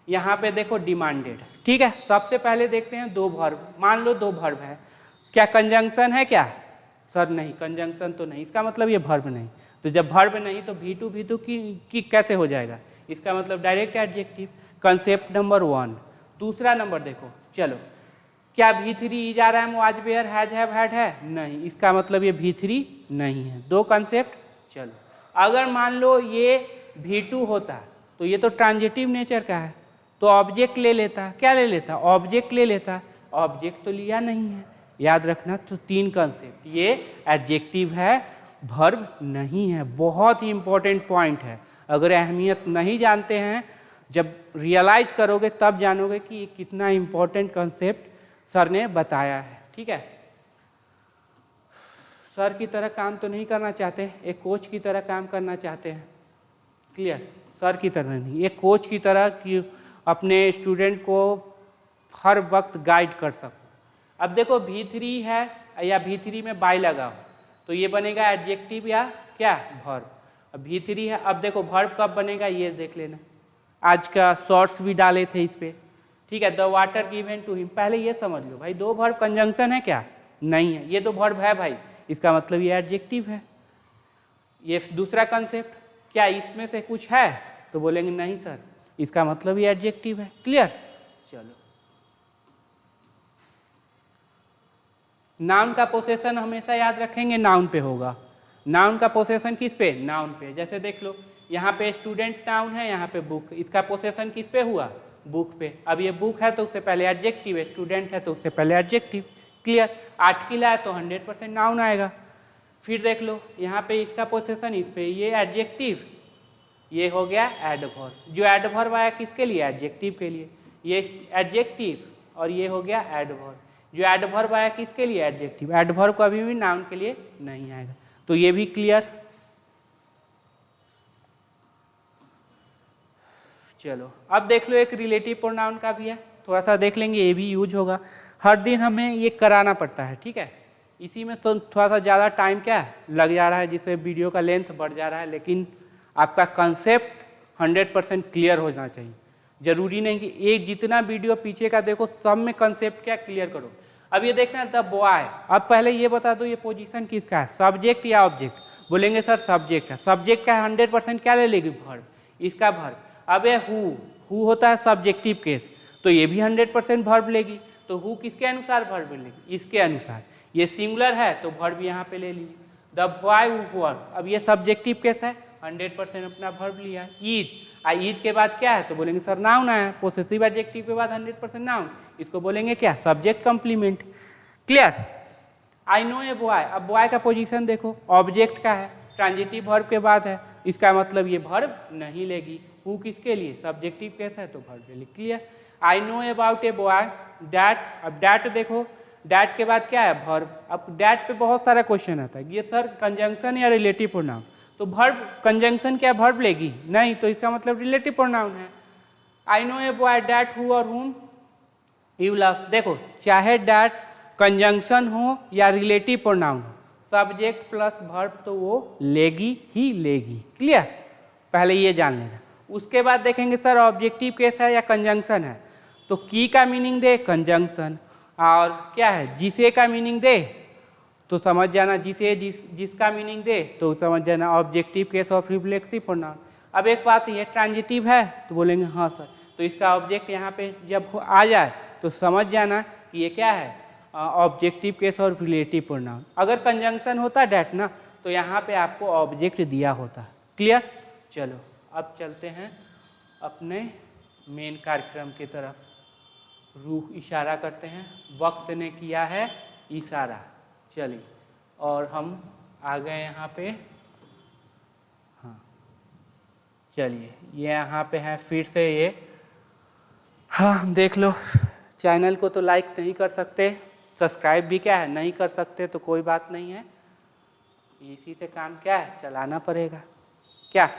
यहाँ पे देखो डिमांडेड। ठीक है, सबसे पहले देखते हैं 2 वर्ब। मान लो 2 वर्ब है, क्या कंजंक्शन है क्या, सर नहीं, कंजंक्शन तो नहीं। इसका मतलब ये वर्ब नहीं। तो जब वर्ब नहीं तो V2 V2 की कैसे हो जाएगा, इसका मतलब डायरेक्ट एडजेक्टिव। Concept number 1। दूसरा नंबर देखो, चलो क्या V3 is, are, am, was, were, has, have, had है, नहीं। इसका मतलब ये V3 नहीं है। 2 कंसेप्ट। चलो अगर मान लो ये V2 होता तो ये तो ट्रांजिटिव नेचर का है, तो ऑब्जेक्ट ले लेता, क्या ले लेता, ऑब्जेक्ट ले लेता, ऑब्जेक्ट तो लिया नहीं है। याद रखना, तो 3 कंसेप्ट, ये एडजेक्टिव है, वर्ब नहीं है। बहुत ही इंपॉर्टेंट पॉइंट है, अगर अहमियत नहीं जानते हैं, जब रियलाइज करोगे तब जानोगे कि कितना इंपॉर्टेंट कंसेप्ट सर ने बताया है। ठीक है, सर की तरह काम तो नहीं करना चाहते, एक कोच की तरह काम करना चाहते हैं। क्लियर, सर की तरह नहीं, एक कोच की तरह कि अपने स्टूडेंट को हर वक्त गाइड कर सको। अब देखो V3 है या V3 में बाय लगा हो तो ये बनेगा एडजेक्टिव या क्या, वर्ब। अब V3 है, अब देखो वर्ब कब बनेगा ये देख लेना, आज का शॉर्ट्स भी डाले थे इस पे। ठीक है, the water given to him, पहले ये समझ लो भाई, 2 वर्ब कंजंक्शन है क्या, नहीं है, ये तो वर्ब है भाई, इसका मतलब ये एडजेक्टिव है। ये दूसरा कंसेप्ट, क्या इसमें से कुछ है, तो बोलेंगे नहीं सर, इसका मतलब ये एडजेक्टिव है। क्लियर, चलो। नाउन का पोसेशन हमेशा याद रखेंगे नाउन पे होगा। नाउन का पोसेशन किस पे, नाउन पे। जैसे देख लो, यहाँ पे स्टूडेंट नाउन है, यहाँ पे बुक, इसका पोसेशन किस पे हुआ, बुक पे। अब ये बुक है तो उससे पहले एडजेक्टिव है, स्टूडेंट है तो उससे पहले एडजेक्टिव। क्लियर, आर्टिकल है तो 100% नाउन आएगा। फिर देख लो, यहाँ पे इसका पोसेशन इस पे, ये एडजेक्टिव, ये हो गया एडवर्ब। जो एडवर्ब आया किसके लिए, एडजेक्टिव के लिए, ये एडजेक्टिव, और ये हो गया एडवर्ब। जो एडवर्ब आया किसके लिए, एडजेक्टिव। एडवर्ब कभी भी नाउन के लिए नहीं आएगा, तो ये भी क्लियर। चलो अब देख लो, एक रिलेटिव प्रोनाउन का भी है, थोड़ा सा देख लेंगे, ये भी यूज होगा। हर दिन हमें ये कराना पड़ता है। ठीक है, इसी में तो थोड़ा सा ज़्यादा टाइम क्या लग जा रहा है, जिससे वीडियो का लेंथ बढ़ जा रहा है, लेकिन आपका कंसेप्ट 100% क्लियर होना चाहिए। जरूरी नहीं कि एक जितना वीडियो पीछे का देखो सब में कंसेप्ट क्या क्लियर करो। अब ये देखना द बॉय, अब पहले ये बता दो ये पोजीशन किसका है, सब्जेक्ट या ऑब्जेक्ट। बोलेंगे सर सब्जेक्ट है, सब्जेक्ट का 100% क्या ले लेगी, वर्ब, इसका वर्ब। अब ये हु होता है सब्जेक्टिव केस, तो ये भी 100% वर्ब लेगी। तो हु किसके अनुसार वर्ब लेगी, इसके अनुसार। ये सिंगुलर है तो वर्ब यहाँ पे ले लीजिए, द बॉय वर्ब। अब ये सब्जेक्टिव केस है, 100% अपना वर्ब लिया है। ईज के बाद क्या है, तो बोलेंगे सर नाउन आया, पोसेसिव एडजेक्टिव के बाद 100% नाउन, इसको बोलेंगे क्या, subject complement. Clear, I no a boy. अब बॉय का पोजीशन देखो, ऑब्जेक्ट का है, ट्रांजिटिव वर्ब के बाद है, इसका मतलब ये वर्ब नहीं लेगी। हु किसके लिए, सब्जेक्टिव केस है तो वर्ब ले ली। Clear, I know about a boy that. अब डैट देखो, डैट के बाद क्या है, वर्ब। अब डैट पे बहुत सारा क्वेश्चन आता है, ये सर कंजंक्शन या रिलेटिव प्रोनाउन, तो वर्ब कंजंक्शन क्या वर्ब लेगी, नहीं, तो इसका मतलब रिलेटिव प्रोनाउन है। I know A boy that who और हुम यू लव। देखो, चाहे डैट कंजंक्शन हो या रिलेटिव प्रोनाउन हो, सब्जेक्ट प्लस वर्ब तो वो लेगी ही लेगी। क्लियर, पहले ये जान लेना। उसके बाद देखेंगे सर ऑब्जेक्टिव केस है या कंजंक्शन है, तो की का मीनिंग दे कंजंक्शन, और क्या है जिसे का मीनिंग दे तो समझ जाना जिसे, जिसका मीनिंग दे तो समझ जाना objective case of reflexive pronoun. अब एक बात ये ट्रांजिटिव है तो बोलेंगे हाँ सर, तो इसका ऑब्जेक्ट यहाँ पे जब आ जाए तो समझ जाना कि ये क्या है, ऑब्जेक्टिव केस और रिलेटिव प्रोनाउन। अगर कंजंक्शन होता डैट ना, तो यहाँ पे आपको ऑब्जेक्ट दिया होता। क्लियर, चलो अब चलते हैं अपने मेन कार्यक्रम की तरफ। रूह इशारा करते हैं, वक्त ने किया है इशारा। चलिए, और हम आ गए यहाँ पे, हाँ चलिए, ये यहाँ पे है फिर से ये, हाँ देख लो, चैनल को तो लाइक नहीं कर सकते, सब्सक्राइब भी क्या है नहीं कर सकते, तो कोई बात नहीं है, इसी से काम क्या है चलाना पड़ेगा। क्या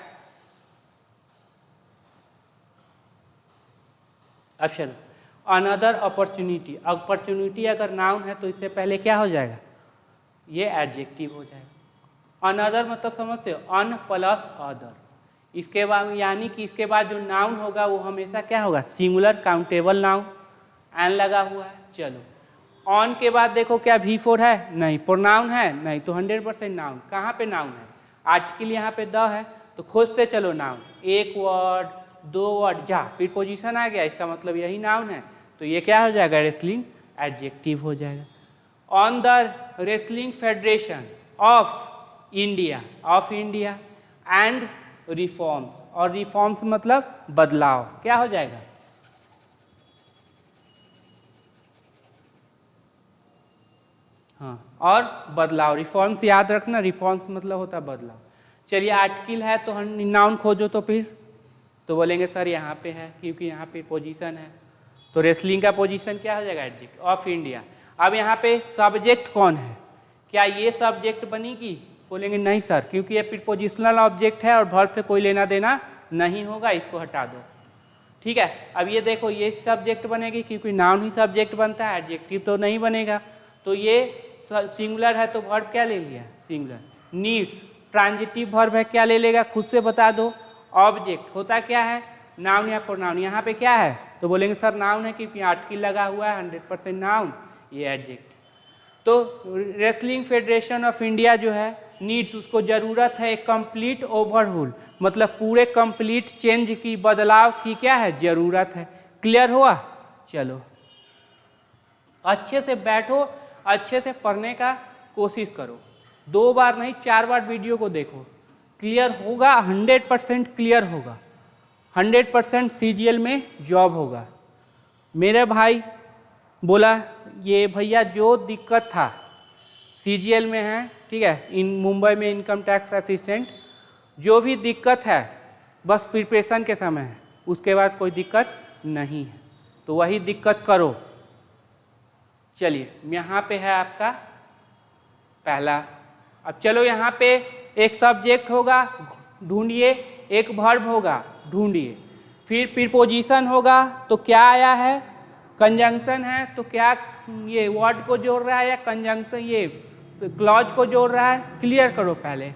अब चलो, अनदर अपॉर्चुनिटी। अपॉर्चुनिटी अगर नाउन है तो इससे पहले क्या हो जाएगा, ये एडजेक्टिव हो जाएगा। अनदर मतलब समझते हो, अन प्लस अदर, इसके बाद यानी कि इसके बाद जो नाउन होगा वो हमेशा क्या होगा, सिंगुलर काउंटेबल नाउन, एन लगा हुआ है। चलो, ऑन के बाद देखो क्या V4 है, नहीं, प्रोनाउन है, नहीं, तो 100% नाउन। कहाँ पे नाउन है, आर्टिकल यहाँ पे द है, तो खोजते चलो नाउन, एक वर्ड, 2 वर्ड, जा, फिर पोजीशन आ गया, इसका मतलब यही नाउन है, तो ये क्या हो जाएगा, रेसलिंग एडजेक्टिव हो जाएगा। On the wrestling federation of India, of India, and reforms, और रिफॉर्म्स मतलब बदलाव, क्या हो जाएगा? हाँ, और बदलाव, रिफॉर्म्स याद रखना, रिफॉर्म्स मतलब होता है बदलाव। चलिए आर्टिकल है तो हम नाउन खोजो, तो फिर तो बोलेंगे सर यहाँ पे है क्योंकि यहाँ पे पोजीशन है, तो रेसलिंग का पोजीशन क्या हो जाएगा? एडजेक्ट ऑफ इंडिया। अब यहाँ पे सब्जेक्ट कौन है? क्या ये सब्जेक्ट बनेगी? बोलेंगे नहीं सर, क्योंकि ये प्रीपोजिशनल ऑब्जेक्ट है और वर्ब से कोई लेना देना नहीं होगा, इसको हटा दो। ठीक है, अब ये देखो ये सब्जेक्ट बनेगी क्योंकि नाउन ही सब्जेक्ट बनता है, एडजेक्टिव तो नहीं बनेगा। तो ये सिंगुलर है तो वर्ब क्या ले लिया? सिंगुलर। नीड्स ट्रांजिटिव वर्ब है, क्या ले लेगा? खुद से बता दो। ऑब्जेक्ट होता क्या है? नाउन या प्रोनाउन। यहाँ पे क्या है? तो बोलेंगे सर नाउन है क्योंकि आर्टिकल लगा हुआ है, 100% नाउन, ये एडजेक्ट। तो रेसलिंग फेडरेशन ऑफ इंडिया जो है नीड्स, उसको जरूरत है एक कंप्लीट ओवरहॉल, मतलब पूरे कंप्लीट चेंज की, बदलाव की क्या है? जरूरत है। क्लियर हुआ? चलो अच्छे से बैठो, अच्छे से पढ़ने का कोशिश करो, 2 बार नहीं 4 बार वीडियो को देखो, क्लियर होगा, 100% क्लियर होगा, 100% CGL में जॉब होगा। मेरे भाई बोला ये भैया जो दिक्कत था CGL में है, ठीक है, इन मुंबई में इनकम टैक्स असिस्टेंट, जो भी दिक्कत है बस प्रिपरेशन के समय है, उसके बाद कोई दिक्कत नहीं है, तो वही दिक्कत करो। चलिए यहाँ पे है आपका पहला। अब चलो यहाँ पे एक सब्जेक्ट होगा, ढूंढिए, एक वर्ब होगा, ढूंढिए, फिर प्रीपोजिशन होगा, तो क्या आया है? कंजंक्शन है, तो क्या ये वर्ड को जोड़ रहा है या कंजंक्शन ये क्लॉज को जोड़ रहा है? क्लियर करो पहले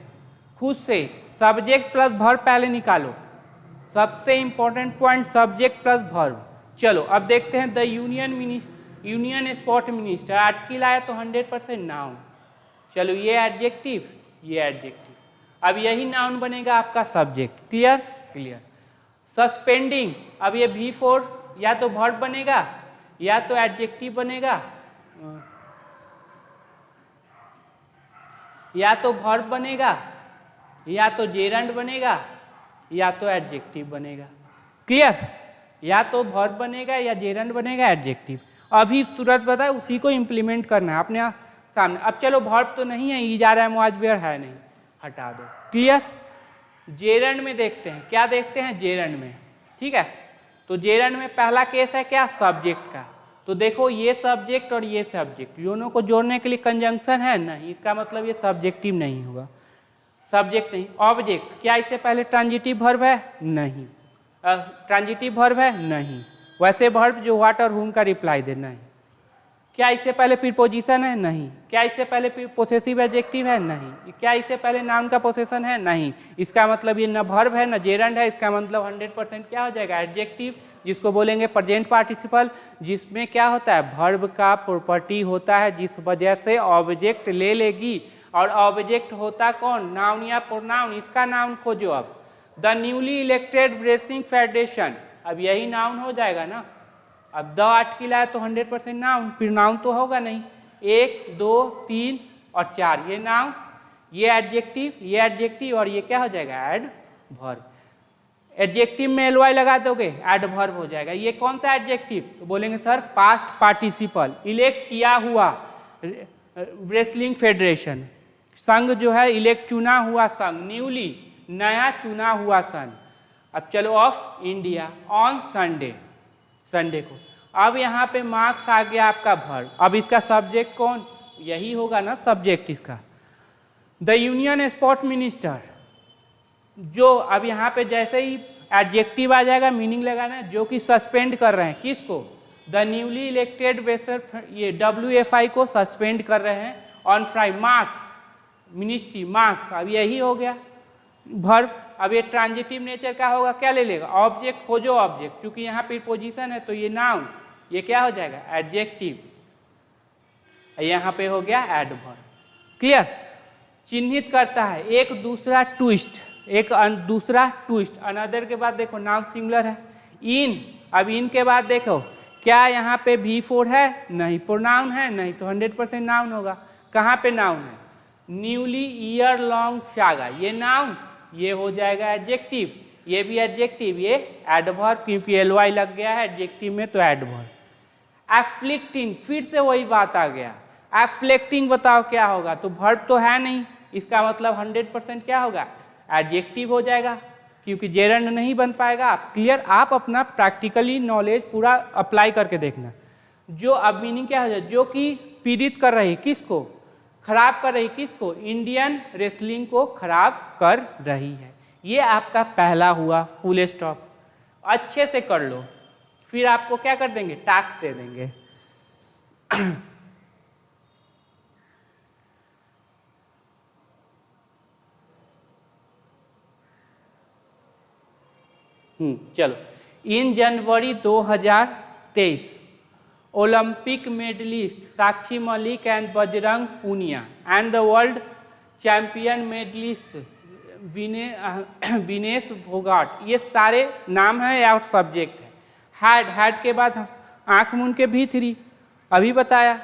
खुद से। सब्जेक्ट प्लस वर्ब पहले निकालो, सबसे important point subject plus verb. चलो अब देखते हैं। The union sport minister, article आया तो 100% नाउन। चलो ये एडजेक्टिव, ये एडजेक्टिव, अब यही नाउन बनेगा आपका सब्जेक्ट। क्लियर? क्लियर। सस्पेंडिंग, अब ये V4 या तो वर्ब बनेगा या तो एडजेक्टिव बनेगा, या तो वर्ब बनेगा या तो जेरंड बनेगा या तो एडजेक्टिव बनेगा। क्लियर? या तो वर्ब बनेगा या जेरंड बनेगा, एडजेक्टिव। अभी तुरंत बताए, उसी को इम्प्लीमेंट करना है अपने सामने। अब चलो वर्ब तो नहीं है, इजार है, मुआजबेर है नहीं, हटा दो। क्लियर? जेरंड में देखते हैं, क्या देखते हैं? जेरंड में, ठीक है। तो जेरंड में पहला केस है क्या? सब्जेक्ट का। तो देखो ये सब्जेक्ट और ये सब्जेक्ट दोनों को जोड़ने के लिए कंजंक्शन है नहीं, इसका मतलब ये सब्जेक्टिव नहीं होगा, सब्जेक्ट नहीं। ऑब्जेक्ट, क्या इससे पहले ट्रांजिटिव वर्ब है? नहीं। ट्रांजिटिव वर्ब है? नहीं। वैसे वर्ब जो व्हाट और हुम का रिप्लाई देना है। क्या इससे पहले प्रीपोजिशन है? नहीं। क्या इससे पहले पोसेसिव एडजेक्टिव है? नहीं। क्या इससे पहले नाउन का पोसेशन है? नहीं। इसका मतलब ये न वर्ब है न जेरंड है, इसका मतलब 100% क्या हो जाएगा? एडजेक्टिव, जिसको बोलेंगे प्रेजेंट पार्टिसिपल, जिसमें क्या होता है? वर्ब का प्रॉपर्टी होता है, जिस वजह से ऑब्जेक्ट ले लेगी। और ऑब्जेक्ट होता कौन? नाउन या प्रोनाउन। इसका नाउन खोजो। अब the newly elected wrestling federation, अब यही नाउन हो जाएगा ना। अब द आर्टिकल आया तो 100% नाउन, फिर नाउन तो होगा नहीं। 1 2 3 और 4 ये नाउन, ये एडजेक्टिव, ये एडजेक्टिव, और ये क्या हो जाएगा? Add verb. एडजेक्टिव में एलवाई लगा दोगे, एड वर्ब हो जाएगा। ये कौन सा एडजेक्टिव? तो बोलेंगे सर पास्ट पार्टिसिपल, इलेक्ट किया हुआ रेसलिंग फेडरेशन, संघ जो है इलेक्ट चुना हुआ संघ, न्यूली नया चुना हुआ संघ। अब चलो of India on Sunday, Sunday को। अब यहाँ पे मार्क्स आ गया आपका वर्ब। अब इसका सब्जेक्ट कौन? यही होगा ना सब्जेक्ट इसका। द यूनियन स्पोर्ट मिनिस्टर, जो अब यहाँ पे जैसे ही एडजेक्टिव आ जाएगा मीनिंग लगाना है, जो कि सस्पेंड कर रहे हैं किसको? द न्यूली इलेक्टेड वेसर, ये WFI को सस्पेंड कर रहे हैं on Friday. Marks ministry, marks, अब यही हो गया वर्ब। अब ये ट्रांजिटिव नेचर का होगा, क्या ले लेगा? ऑब्जेक्ट खोजो, ऑब्जेक्ट, क्योंकि यहाँ पे पोजीशन है तो ये नाउन, ये क्या हो जाएगा? एडजेक्टिव। यहाँ पे हो गया एडवर्ब। क्लियर? चिन्हित करता है एक दूसरा ट्विस्ट, एक दूसरा ट्विस्ट। अनदर के बाद देखो नाउन सिंगुलर है। इन, अब इन के बाद देखो क्या यहाँ पे V4 है? नहीं। प्रोनाउन है? नहीं, तो 100% नाउन होगा। कहाँ पे नाउन है? न्यूली ईयर लॉन्ग सागा, ये नाउन ये हो जाएगा एडजेक्टिव, ये भी एडजेक्टिव, ये एडवर्ब, क्योंकि एलवाई लग गया है एडजेक्टिव में तो एडवर्ब। एफ्लिक्टिंग, फिर से वही बात आ गया, एफ्लेक्टिंग बताओ क्या होगा, तो वर्ब तो है नहीं, इसका मतलब 100% क्या होगा, एडजेक्टिव हो जाएगा, क्योंकि जेरंड नहीं बन पाएगा। आप क्लियर, आप अपना प्रैक्टिकली नॉलेज पूरा अप्लाई करके देखना। जो अब मीनिंग क्या हो जाए, जो कि पीड़ित कर रही, किसको खराब कर रही, किसको, इंडियन रेसलिंग को खराब कर रही है। ये आपका पहला हुआ फुल स्टॉप, अच्छे से कर लो, फिर आपको क्या कर देंगे, टास्क दे देंगे। चलो, in January 2023 Olympic medallist Sakshi Malik and Bajrang Punia and the world champion medallist Vinesh Phogat, ये सारे नाम हैं या सब्जेक्ट है। हैड के बाद आंख मूंद के भी3 अभी बताया।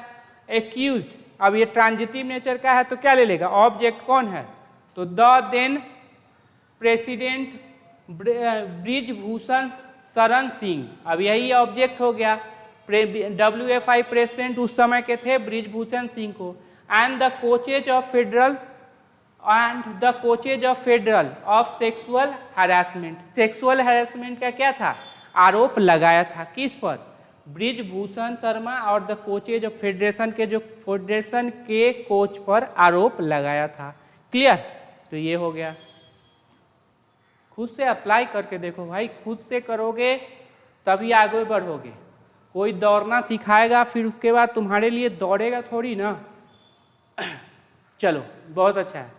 एक्यूज्ड, अब ये ट्रांजिटिव नेचर का है तो क्या ले लेगा, ऑब्जेक्ट कौन है, तो the then president Brijbhushan Sharan Singh, अब यही ऑब्जेक्ट हो गया। WFI प्रेसिडेंट उस समय के थे ब्रिजभूषण सिंह को। And the coaches of federal of sexual harassment, sexual harassment का क्या था, आरोप लगाया था, किस पर, ब्रिजभूषण शर्मा और द कोचेज ऑफ फेडरेशन के, जो फेडरेशन के कोच पर आरोप लगाया था। क्लियर, तो ये हो गया। खुद से अप्लाई करके देखो भाई, खुद से करोगे तभी आगे बढ़ोगे। कोई दौड़ना सिखाएगा फिर उसके बाद तुम्हारे लिए दौड़ेगा थोड़ी ना। चलो, बहुत अच्छा है।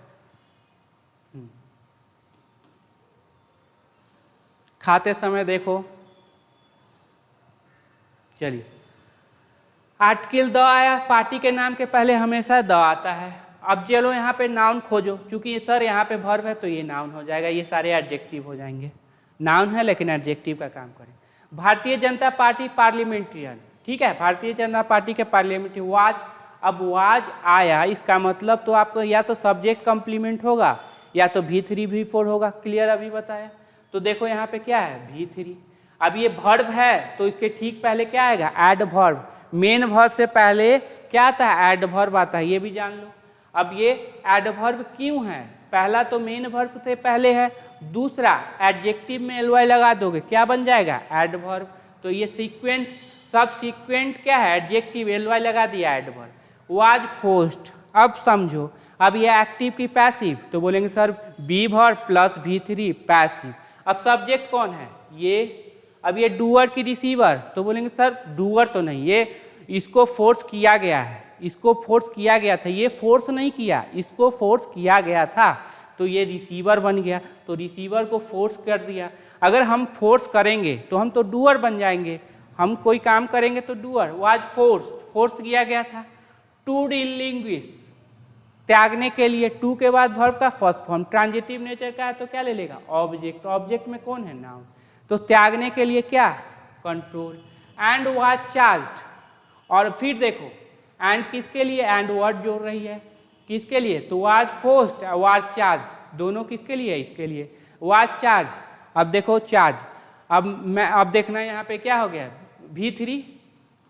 खाते समय देखो, चलिए, आर्टिकल द आया, पार्टी के नाम के पहले हमेशा द आता है। अब चलो यहाँ पे नाउन खोजो, क्योंकि सर यहाँ पे वर्ब है तो ये नाउन हो जाएगा, ये सारे एडजेक्टिव हो जाएंगे। नाउन है लेकिन एडजेक्टिव का काम करें। भारतीय जनता पार्टी पार्लियामेंट्रियन, ठीक है, भारतीय जनता पार्टी के पार्लियामेंट्री वाज, अब वाज आया, इसका मतलब तो आपको या तो सब्जेक्ट कम्प्लीमेंट होगा या तो V3 V4 होगा। क्लियर, अभी बताया। तो देखो यहाँ पे क्या है, V3। अब ये वर्ब है तो इसके ठीक पहले क्या आएगा, एडवर्ब। मेन वर्ब से पहले क्या आता है, एडवर्ब आता है, ये भी जान लो। अब ये एडवर्ब क्यों है, पहला तो मेन वर्ब से पहले है, दूसरा एडजेक्टिव में एलवाई लगा दोगे क्या बन जाएगा, एडवर्ब। तो ये सीक्वेंट, सब सीक्वेंट क्या है, एडजेक्टिव, एलवाई लगा दिया, एडवर्ब। वाज फोर्स्ड, अब समझो, अब ये एक्टिव की पैसिव, तो बोलेंगे sir be verb plus V3 passive. अब सब्जेक्ट कौन है, ये, अब ये डूअर की रिसीवर, तो बोलेंगे सर डूअर तो नहीं, ये इसको फोर्स किया गया है, इसको फोर्स किया गया था, ये फोर्स नहीं किया, इसको फोर्स किया गया था, तो ये रिसीवर बन गया, तो रिसीवर को फोर्स कर दिया। अगर हम फोर्स करेंगे तो हम तो डूअर बन जाएंगे, हम कोई काम करेंगे तो डूअर। वाज फोर्स, फोर्स किया गया था। टू डिलिंग्विश, त्यागने के लिए, टू के बाद वर्ब का फर्स्ट फॉर्म, ट्रांजिटिव नेचर का है तो क्या ले लेगा, ऑब्जेक्ट। ऑब्जेक्ट में कौन है, नाउन। तो त्यागने के लिए क्या, कंट्रोल। एंड वाज चार्ज्ड, और फिर देखो एंड किसके लिए, एंड वर्ड जोड़ रही है, किसके लिए, तो वाज फोर्स्ड, वाज चार्ज, दोनों किसके लिए, इसके लिए, वाज चार्ज। अब देखो चार्ज, अब देखना यहाँ पे क्या हो गया, V3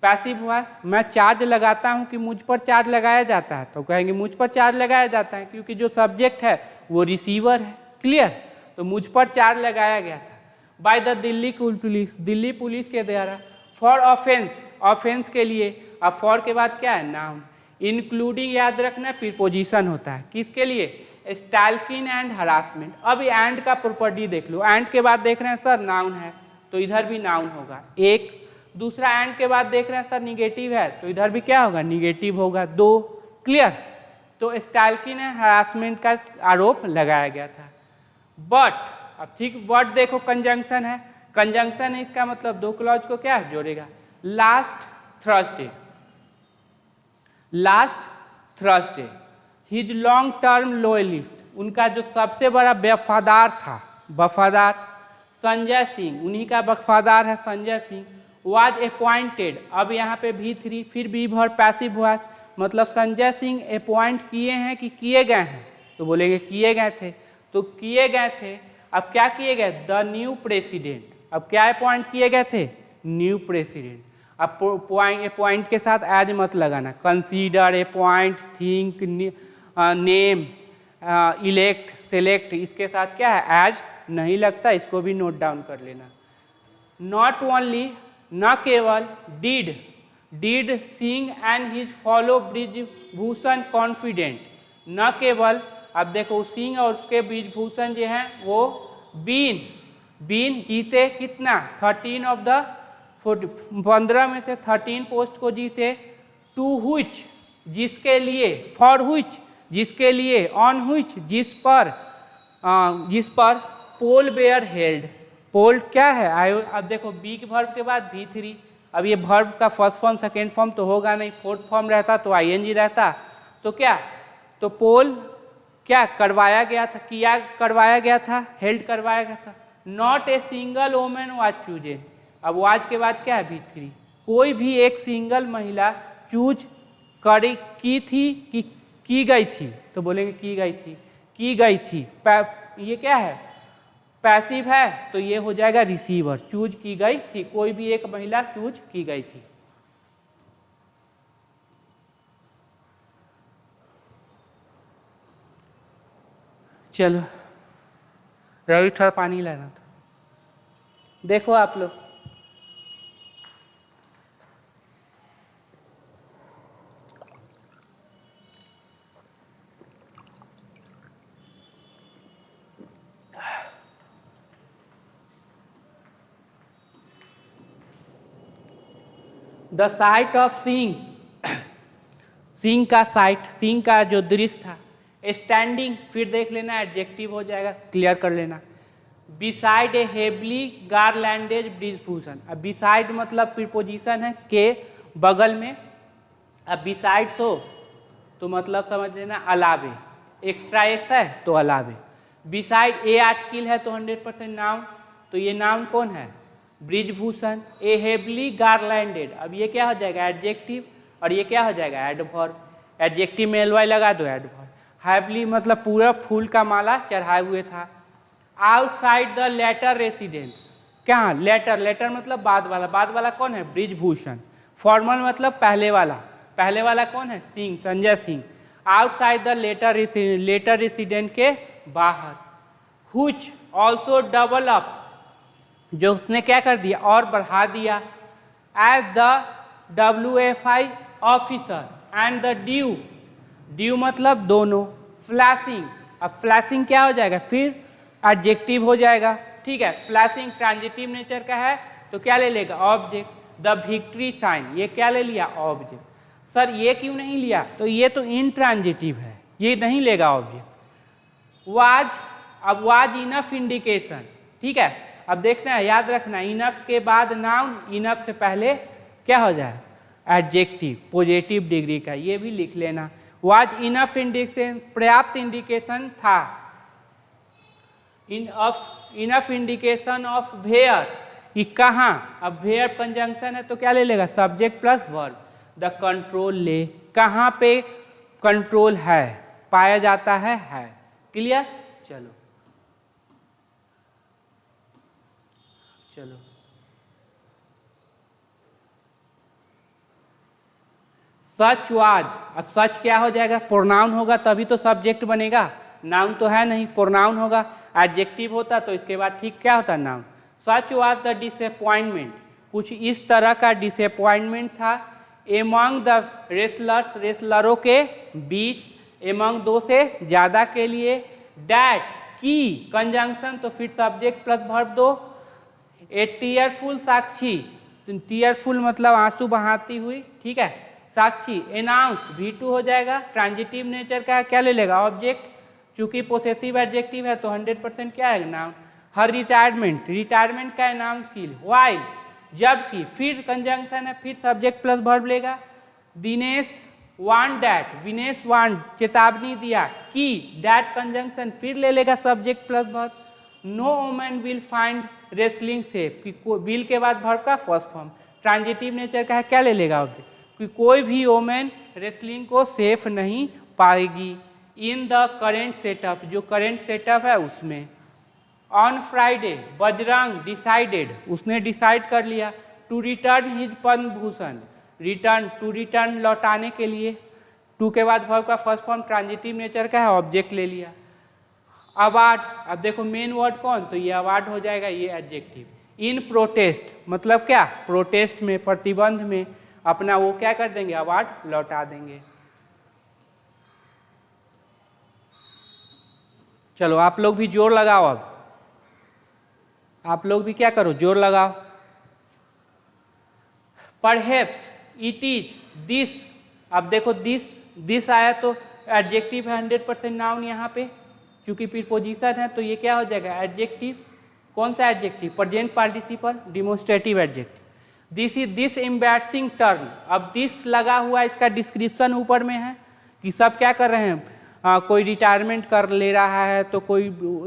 पैसिव वॉइस। मैं चार्ज लगाता हूँ कि मुझ पर चार्ज लगाया जाता है, तो कहेंगे मुझ पर चार्ज लगाया जाता है, क्योंकि जो सब्जेक्ट है वो रिसीवर है। क्लियर, तो मुझ पर चार्ज लगाया गया था by the Delhi police, Delhi police के द्वारा। फॉर ऑफेंस, ऑफेंस के लिए, अब फॉर के बाद क्या है, नाउन। इंक्लूडिंग याद रखना प्रीपोजिशन होता है, किसके लिए, स्टैल्किंग एंड हरासमेंट। अब एंड का प्रॉपर्टी देख लो, एंड के बाद देख रहे हैं सर नाउन है तो इधर भी नाउन होगा, एक। दूसरा एंड के बाद देख रहे हैं सर निगेटिव है तो इधर भी क्या होगा, निगेटिव होगा, 2। क्लियर, तो स्टैल्किंग एंड हरासमेंट का आरोप लगाया गया था। बट, अब ठीक वर्ड देखो, कंजंक्शन है, कंजंक्शन है, इसका मतलब दो क्लॉज को क्या जोड़ेगा, last Thursday, last Thursday his long term loyalist, उनका जो सबसे बड़ा वफादार था, वफादार संजय सिंह, उन्हीं का वफादार है संजय सिंह। वाज अपॉइंटेड, अब यहाँ पे V3 फिर बी वर्ब पैसिव वॉइस, मतलब संजय सिंह अपॉइंट किए हैं कि किए गए हैं, तो बोलेंगे किए गए थे, तो किए गए थे। अब क्या किए गए, द न्यू प्रेसिडेंट, अब क्या अपॉइंट किए गए थे, न्यू प्रेसिडेंट। अब पॉइंट के साथ एज मत लगाना, consider, appoint, think, name, elect, select, इसके साथ क्या है, एज नहीं लगता, इसको भी नोट डाउन कर लेना। नॉट ओनली, न केवल, did Singh and his follow Brijbhushan confident, न केवल, अब देखो सिंह और उसके ब्रिजभूषण जो हैं वो बीन जीते कितना, 13 ऑफ द 15 में से 13 पोस्ट को जीते, टू हुइच जिसके लिए, फॉर हुइच जिसके लिए, ऑन हुइच जिस पर पोल बेयर हेल्ड, पोल क्या है आयो, अब देखो बी के वर्ब के बाद V3, अब ये वर्ब का फर्स्ट फॉर्म सेकेंड फॉर्म तो होगा नहीं, फोर्थ फॉर्म रहता तो ING रहता, तो क्या, तो पोल क्या करवाया गया था, किया करवाया गया था, हेल्ड करवाया गया था। Not a single women was chosen, अब वाज के बाद क्या है V3, कोई भी एक सिंगल महिला चूज की थी कि की गई थी, तो बोलेंगे की गई थी, ये क्या है, पैसिव है, तो ये हो जाएगा रिसीवर, चूज की गई थी, कोई भी एक महिला चूज की गई थी। चलो रवि थोड़ा पानी लाना था, देखो आप लोग, द साइट ऑफ सिंह का साइट, सिंह का जो दृश्य था, स्टैंडिंग, फिर देख लेना एडजेक्टिव हो जाएगा, क्लियर कर लेना। बिसाइड ए हेवली गारलैंडेज ब्रिजभूषण, अब बिसाइड मतलब प्रीपोजिशन है, के बगल में, अब बिसाइड्स हो तो मतलब समझ लेना अलावे, एक्स्ट्रा एक्स है तो अलावे, बिसाइड ए आर्टिकल है तो 100% नाउन, तो ये नाउन कौन है, ब्रिजभूषण। ए हेवली गारलैंडेड, अब ये क्या हो जाएगा एडजेक्टिव, और ये क्या हो जाएगा एडवर्ब, एडजेक्टिव में एलवाई लगा दो एडवर्ब। हैवली मतलब पूरा फूल का माला चढ़ाए हुए था। आउटसाइड द लेटर रेसिडेंस, क्या लेटर, लेटर मतलब बाद वाला कौन है, ब्रिजभूषण। फॉर्मल मतलब पहले वाला कौन है, Singh, Sanjay Singh. Outside the latter resident के बाहर। हुच ऑल्सो डबल अप, जो उसने क्या कर दिया और बढ़ा दिया, as the WFI officer and the due मतलब दोनों, फ्लैशिंग, अब फ्लैशिंग क्या हो जाएगा, फिर एडजेक्टिव हो जाएगा, ठीक है। फ्लैशिंग ट्रांजिटिव नेचर का है तो क्या ले लेगा ऑब्जेक्ट। द विक्ट्री साइन, ये क्या ले लिया ऑब्जेक्ट। सर ये क्यों नहीं लिया, तो ये तो इंट्रांजिटिव है, ये नहीं लेगा ऑब्जेक्ट। वाज, अब वाज इनफ इंडिकेशन, ठीक है। अब देखना है, याद रखना, इनफ के बाद नाउन, इनफ से पहले क्या हो जाए एडजेक्टिव, पॉजिटिव डिग्री का, ये भी लिख लेना। वाज इनफ इंडिकेशन, पर्याप्त इंडिकेशन था। इनफ इंडिकेशन ऑफ वेयर, कि कहाँ, अब वेयर कंजंक्शन है तो क्या ले लेगा subject plus verb. The control ले, कहाँ पे कंट्रोल है, पाया जाता है। क्लियर, चलो सच वाज, अब सच क्या हो जाएगा, प्रोनाउन होगा तभी तो सब्जेक्ट बनेगा, नाउन तो है नहीं, प्रोनाउन होगा। एडजेक्टिव होता तो इसके बाद ठीक क्या होता noun. Such was the disappointment, कुछ इस तरह का डिसअपॉइंटमेंट था। एमंग द रेसलर्स, रेसलरों के बीच, एमंग दो से ज्यादा के लिए। डैट की कंजंक्शन तो फिर सब्जेक्ट प्लस वर्ब दो। ए टीयरफुल साक्षी, टीयरफुल मतलब आंसू बहाती हुई, ठीक है। साक्षी अनाउंस्ड V2 हो जाएगा, ट्रांजिटिव नेचर का है, क्या ले लेगा ऑब्जेक्ट, चूंकि पोसेसिव एडजेक्टिव है तो 100% क्या है नाउन। हर रिटायरमेंट, रिटायरमेंट का है नाउन स्किल। वाइल जबकि, फिर कंजंक्शन है, फिर सब्जेक्ट प्लस वर्ब लेगा। Dinesh want that, Vinesh want चेतावनी दिया कि, डैट कंजंक्शन फिर ले लेगा subject plus verb. No woman will find wrestling safe, कि विल के बाद वर्ब का फर्स्ट फॉर्म, ट्रांजिटिव नेचर का है, क्या ले लेगा ऑब्जेक्ट, कि कोई भी वोमेन रेसलिंग को सेफ नहीं पाएगी। इन द करेंट सेटअप, जो करेंट सेटअप है उसमें। ऑन फ्राइडे बजरंग डिसाइडेड, उसने डिसाइड कर लिया to return his Padma Bhushan, return to return लौटाने के लिए। टू के बाद वर्ब का फर्स्ट फॉर्म ट्रांजिटिव नेचर का है, ऑब्जेक्ट ले लिया। अवार्ड, अब देखो मेन वर्ड कौन, तो ये अवार्ड हो जाएगा, ये एडजेक्टिव। इन प्रोटेस्ट मतलब क्या, प्रोटेस्ट में, प्रतिबंध में अपना वो क्या कर देंगे, अवार्ड लौटा देंगे। चलो आप लोग भी जोर लगाओ, अब आप लोग भी क्या करो, जोर लगाओ। परहैप्स, इट इज, दिस, अब देखो दिस आया तो एडजेक्टिव है 100% नाउन यहाँ पे, क्योंकि प्रीपोजिशन है तो ये क्या हो जाएगा, एडजेक्टिव। कौन सा adjective, present participle demonstrative adjective. This is, this embarrassing turn, अब दिस लगा हुआ, इसका डिस्क्रिप्शन ऊपर में है कि सब क्या कर रहे हैं, कोई रिटायरमेंट कर ले रहा है तो कोई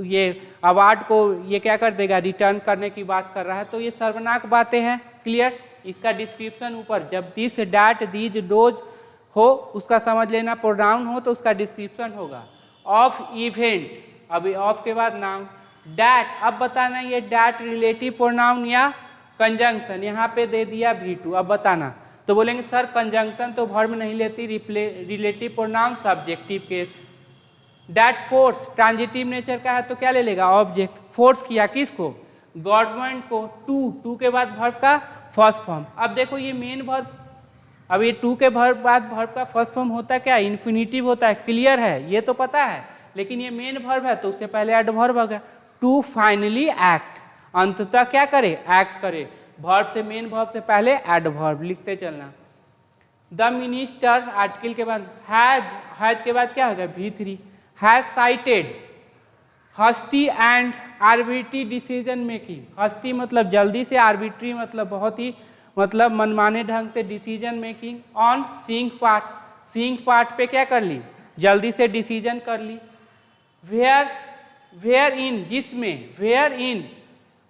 ये अवार्ड को ये क्या कर देगा, रिटर्न करने की बात कर रहा है, तो ये सर्वनाक बातें हैं। क्लियर, इसका डिस्क्रिप्शन ऊपर, जब दिस डैट दीज डोज हो उसका समझ लेना, प्रोनाउन हो तो उसका डिस्क्रिप्शन होगा। ऑफ इवेंट, अभी ऑफ के बाद नाउन। डैट, अब बताना ये डैट रिलेटिव प्रोनाउन या कंजंक्शन, यहाँ पे दे दिया V2, अब बताना। तो बोलेंगे सर कंजंक्शन तो वर्ब नहीं लेती, relative pronoun subjective case. That force transitive nature का है तो क्या ले लेगा, ऑब्जेक्ट। फोर्स किया किसको, गवर्नमेंट को। टू के बाद वर्ब का फर्स्ट फॉर्म। अब देखो ये मेन वर्ब, अब ये टू के बाद वर्ब का फर्स्ट फॉर्म होता है क्या, इन्फिनिटिव होता है। क्लियर है, ये तो पता है, लेकिन ये मेन वर्ब है तो उससे पहले एडवर्ब आ गया। टू फाइनली एक्ट, अंततः क्या करे, एक्ट करे। वर्ब से, मेन वर्ब से पहले एडवर्ब लिखते चलना। द मिनिस्टर, आर्टिकल के बाद हैज के बाद क्या होगा, V3। Has cited hasty and arbitrary decision making, hasty मतलब जल्दी से, आर्बिट्री मतलब बहुत ही मतलब मनमाने ढंग से, decision making on seeing part, seeing part पे क्या कर ली, जल्दी से डिसीजन कर ली। वेयर इन, जिसमें, वेयर इन,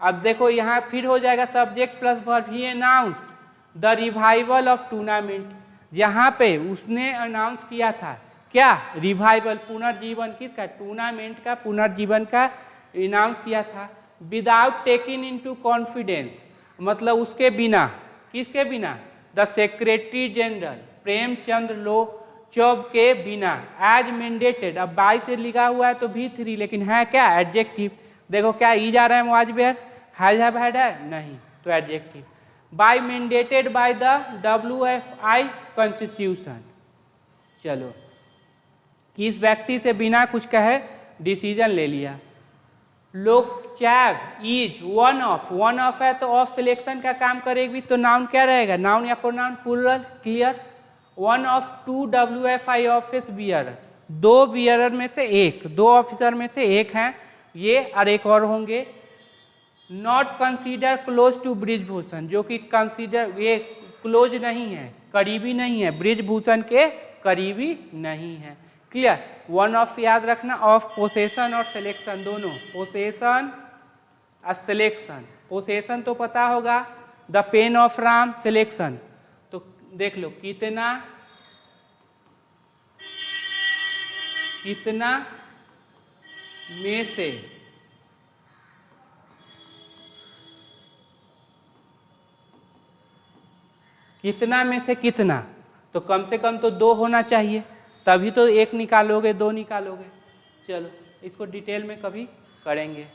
अब देखो यहाँ फिर हो जाएगा subject plus verb. He announced the revival of tournament, यहाँ पे उसने अनाउंस किया था क्या, रिवाइवल, पुनर्जीवन किसका, टूर्नामेंट का पुनर्जीवन का अनाउंस किया था। विदाउट टेकिंग इनटू कॉन्फिडेंस मतलब उसके बिना, किसके बिना, the secretary general Premchandra Lochab के बिना। एज मैंडेटेड, अब बाई से लिखा हुआ है तो V3, लेकिन है क्या, एडजेक्टिव। देखो क्या ई जा रहा है, was were, has have had है नहीं, तो adjective. By mandated by the WFI constitution, चलो किस व्यक्ति से बिना कुछ कहे डिसीजन ले लिया। लोकचैब इज वन ऑफ है तो ऑफ सिलेक्शन का काम करेगी तो नाउन क्या रहेगा, नाउन या pronoun plural. Clear, one of 2 WFI office bearer, 2 bearer में से एक, 2 ऑफिसर में से एक हैं ये, और एक और होंगे। Not consider close to Brijbhushan, जो कि कंसीडर ये क्लोज नहीं है, करीबी नहीं है, ब्रिजभूषण के करीबी नहीं है। क्लियर, वन ऑफ याद रखना, ऑफ पोसेशन और सिलेक्शन दोनों, पोसेशन और सिलेक्शन। पोसेशन तो पता होगा, the pain of Ram, selection तो देख लो, कितना में से, कितना में से कितना, तो कम से कम तो 2 होना चाहिए, तभी तो 1 निकालोगे, 2 निकालोगे। चलो इसको डिटेल में कभी करेंगे।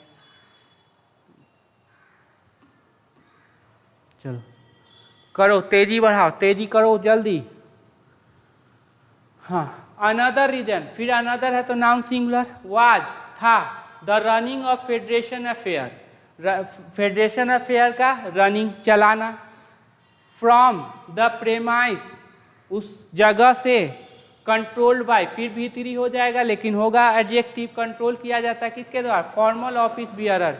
चलो करो, तेजी बढ़ाओ, तेजी करो जल्दी। हाँ, अनदर रीजन, फिर अनदर है तो नाउन सिंगुलर। वाज था, the running of federation affair, federation affair का रनिंग, चलाना। फ्रॉम द प्रेमाइस, उस जगह से। कंट्रोल्ड बाय, फिर V3 हो जाएगा, लेकिन होगा एडजेक्टिव। कंट्रोल किया जाता है किसके द्वारा, फॉर्मल ऑफिस बियरर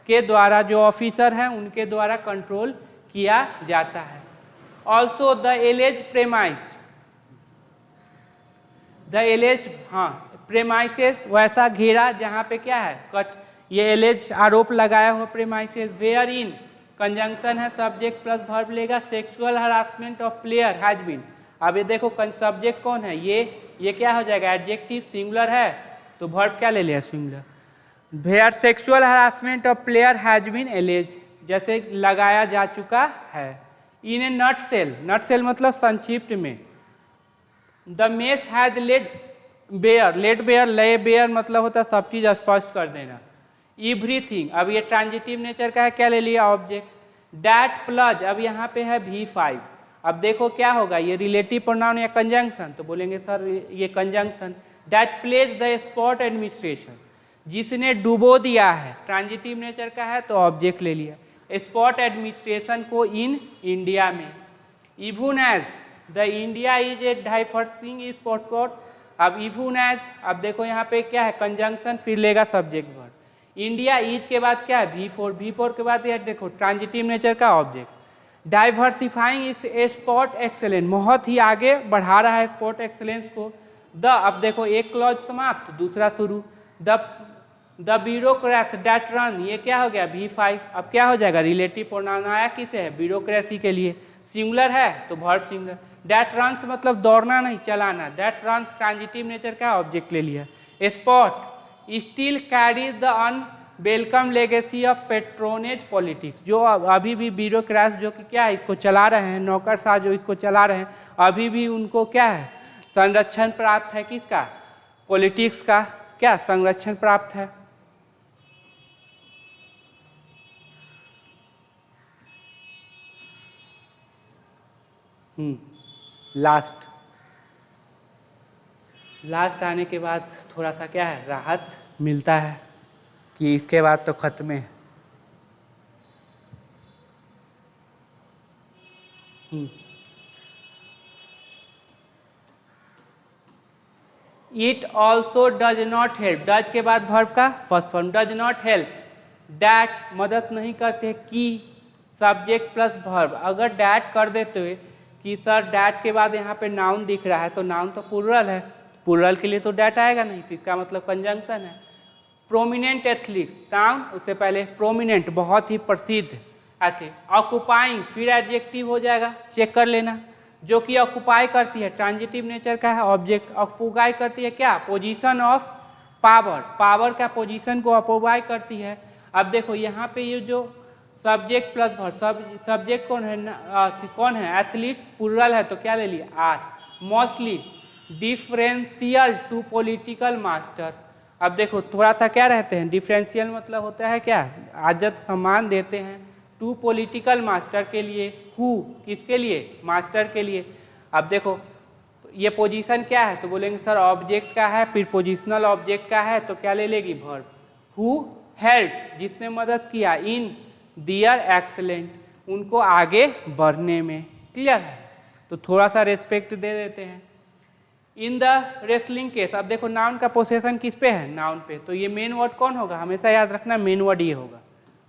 के द्वारा, जो ऑफिसर हैं उनके द्वारा कंट्रोल किया जाता है। Also the alleged premises, the alleged, हाँ प्रेमाइसेस वैसा घेरा जहाँ पे क्या है, कट, ये एलेज आरोप लगाया हुआ प्रेमाइसेस। वेयर इन कंजंक्शन है, सब्जेक्ट प्लस वर्ब लेगा। Sexual harassment of player has been, अब ये देखो सब्जेक्ट कौन है, ये क्या हो जाएगा, एडजेक्टिव, सिंगुलर है तो वर्ब क्या ले लिया, singular. Where sexual harassment of player has been alleged, जैसे लगाया जा चुका है। इन ए नट सेल मतलब संक्षिप्त में। The mess has led bare, ले बेयर मतलब होता है सब चीज स्पष्ट कर देना। एवरीथिंग, अब ये ट्रांजिटिव नेचर का है, क्या ले लिया, ऑब्जेक्ट। डैट प्लस, अब यहाँ पे है V5, अब देखो क्या होगा, ये रिलेटिव प्रोनाउन या कंजंक्शन, तो बोलेंगे सर ये conjunction. That place the spot administration, जिसने डुबो दिया है, ट्रांजिटिव नेचर का है तो ऑब्जेक्ट ले लिया। स्पॉट एडमिनिस्ट्रेशन को इन इंडिया में। Even as the India is a diversing spot, अब इवन एज, अब देखो यहाँ पे क्या है, कंजंक्शन, फिर लेगा सब्जेक्ट वर्ब। इंडिया इज के बाद क्या है, V4 के बाद ये देखो ट्रांजिटिव नेचर का ऑब्जेक्ट। डाइवर्सिफाइंग इस स्पॉट एक्सेलेंस, बहुत ही आगे बढ़ा रहा है स्पॉट एक्सेलेंस को। द, अब देखो एक क्लॉज समाप्त दूसरा शुरू। द ब्यूरोक्रेट्स दैट रन, ये क्या हो गया, V5, अब क्या हो जाएगा, रिलेटिव प्रोनाउन आया किसे है, ब्यूरोक्रेसी के लिए, सिंगुलर है तो वर्ब सिंगुलर। दैट रन्स मतलब दौड़ना नहीं, चलाना। दैट रन्स ट्रांजिटिव नेचर का ऑब्जेक्ट ले लिया। Spot still carries the unwelcome legacy of patronage politics, जो अभी भी ब्यूरोक्रेट्स जो कि क्या है, इसको चला रहे हैं, नौकरशाह जो इसको चला रहे हैं, अभी भी उनको क्या है, संरक्षण प्राप्त है, किसका, पॉलिटिक्स का क्या संरक्षण प्राप्त है। लास्ट आने के बाद थोड़ा सा क्या है, राहत मिलता है कि इसके बाद तो खत्म है। It also does not help, does के बाद वर्ब का first form, does not help. That मदद नहीं करते, की सब्जेक्ट प्लस वर्ब, अगर डैट कर देते हुए कि सर डैट के बाद यहाँ पे नाउन दिख रहा है तो नाउन तो प्लूरल है, प्लूरल के लिए तो डैट आएगा नहीं, तो इसका मतलब कंजंक्शन है। प्रोमिनेंट एथलीट्स, नाउन, उससे पहले प्रोमिनेंट बहुत ही प्रसिद्ध एथलीट। ऑक्युपाइंग, फिर एडजेक्टिव हो जाएगा, चेक कर लेना, जो कि ऑक्युपाई करती है, ट्रांजिटिव नेचर का है ऑब्जेक्ट। ऑक्युपाई करती है क्या, पोजीशन ऑफ पावर, पावर का पोजीशन को ऑक्युपाई करती है। अब देखो यहाँ पे ये जो सब्जेक्ट प्लस वर्ब, सब्जेक्ट कौन है, एथलीट्स प्लूरल है तो क्या ले लिया, are. Mostly differential to political master, अब देखो थोड़ा सा क्या रहते हैं, डिफरेंशियल मतलब होता है क्या, आदत सम्मान देते हैं, टू पॉलिटिकल मास्टर के लिए, हु किसके लिए, मास्टर के लिए। अब देखो ये पोजीशन क्या है तो बोलेंगे सर ऑब्जेक्ट का है, फिर पोजिशनल ऑब्जेक्ट का है तो क्या ले लेगी, वर्ब। हु हेल्प, जिसने मदद किया, इन दियर एक्सलेंट, उनको आगे बढ़ने में, क्लियर है, तो थोड़ा सा रेस्पेक्ट दे देते हैं। इन द रेसलिंग केस, अब देखो नाउन का पोसेशन किस पे है, नाउन पे, तो ये मेन वर्ड कौन होगा, हमेशा याद रखना मेन वर्ड ये होगा।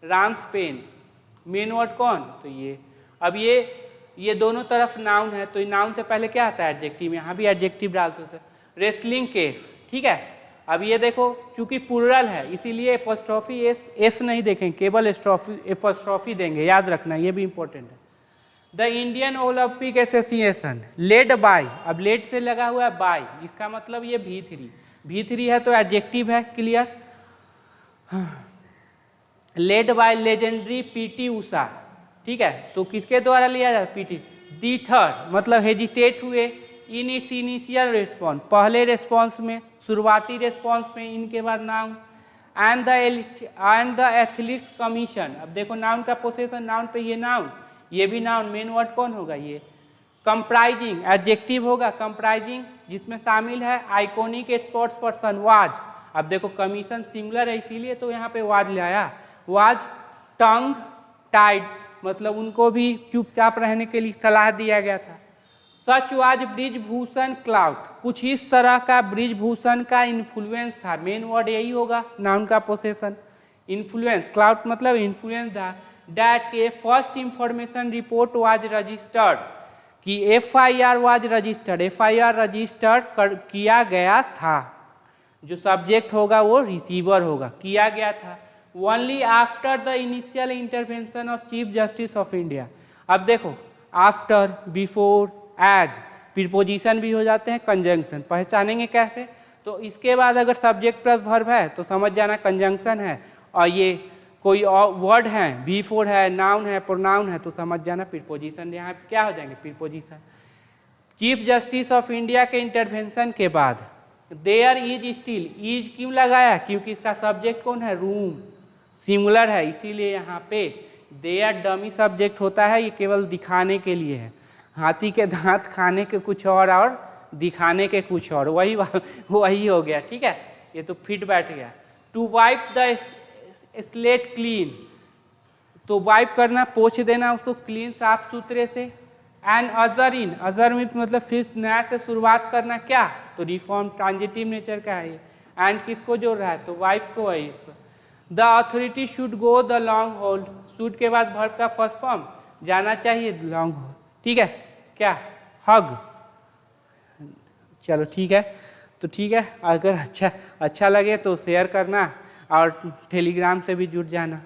राम्स पेन, मेन वर्ड कौन, तो ये। अब ये दोनों तरफ नाउन है तो नाउन से पहले क्या आता है, एडजेक्टिव, यहाँ भी एडजेक्टिव डाल सकते हैं। रेसलिंग केस, ठीक है। अब ये देखो चूंकि प्लूरल है इसीलिए एपोस्ट्रोफी एस नहीं देखेंगे, केवल एपोस्ट्रोफी देंगे, याद रखना ये भी इंपॉर्टेंट है। The Indian Olympic association led by, अब लेड से लगा हुआ है बाय, इसका मतलब ये V3 है तो एडजेक्टिव है, clear. Led by legendary PT Usha, ठीक है, तो किसके द्वारा लिया जाता, पीटी। दी थर्ड मतलब हेजिटेट हुए, इन इट्स इनिशियल रिस्पॉन्स, पहले रिस्पॉन्स में, शुरुआती रिस्पॉन्स में, इनके बाद noun. And the athletes commission, अब देखो नाउन का पोसेशन, नाउन पे ये नाउन, ये भी नाउन, मेन वर्ड कौन होगा, ये। कंप्राइजिंग एडजेक्टिव होगा, कंप्राइजिंग जिसमें शामिल है आइकॉनिक स्पोर्ट्स पर्सन वाज, अब देखो कमीशन सिंगुलर है इसीलिए तो यहाँ पे वाज ले आया। वाज टंग टाइड, मतलब उनको भी चुपचाप रहने के लिए सलाह दिया गया था। सच वाज ब्रिजभूषण क्लाउड, कुछ इस तरह का ब्रिजभूषण का इन्फ्लुएंस था, मेन वर्ड यही होगा, नाउन का पोसेशन। इन्फ्लुएंस, क्लाउड मतलब इन्फ्लुएंस था। डैट के first information report was registered, कि FIR was registered, FIR registered किया गया था, जो सब्जेक्ट होगा वो रिसीवर होगा, किया गया था। Only after the initial intervention of chief justice of India, अब देखो आफ्टर, बिफोर, एज, प्रीपोजिशन भी हो जाते हैं, कंजंक्शन। पहचानेंगे कैसे? तो इसके बाद अगर सब्जेक्ट प्लस वर्ब है तो समझ जाना कंजंक्शन है, और ये कोई और वर्ड है, V4 है, नाउन है, प्रोनाउन है, तो समझ जाना प्रीपोजिशन। यहाँ पे क्या हो जाएंगे? Preposition. Chief justice of India के इंटरवेंशन के बाद देयर इज स्टिल, इज क्यों लगाया? क्योंकि इसका सब्जेक्ट कौन है? रूम, सिंगुलर है, इसीलिए यहाँ पे देयर डमी सब्जेक्ट होता है, ये केवल दिखाने के लिए है। हाथी के दांत खाने के कुछ और दिखाने के कुछ और, वही हो गया, ठीक है। ये तो फिट बैठ गया। To wipe the slate clean, तो वाइप करना, पोंछ देना उसको क्लीन, साफ सुथरे से। एंड अजर इन, अजर में मतलब फिर नया से शुरुआत करना, क्या? तो रिफॉर्म, ट्रांजिटिव नेचर का है ये। एंड किसको जोड़ रहा है? तो वाइप को है इसको। The authority should go the long hold, should के बाद वर्ब का फर्स्ट फॉर्म, जाना चाहिए लॉन्ग होल्ड, ठीक है। क्या? हग। चलो ठीक है, तो ठीक है, अगर अच्छा लगे तो शेयर करना और टेलीग्राम से भी जुड़ जाना।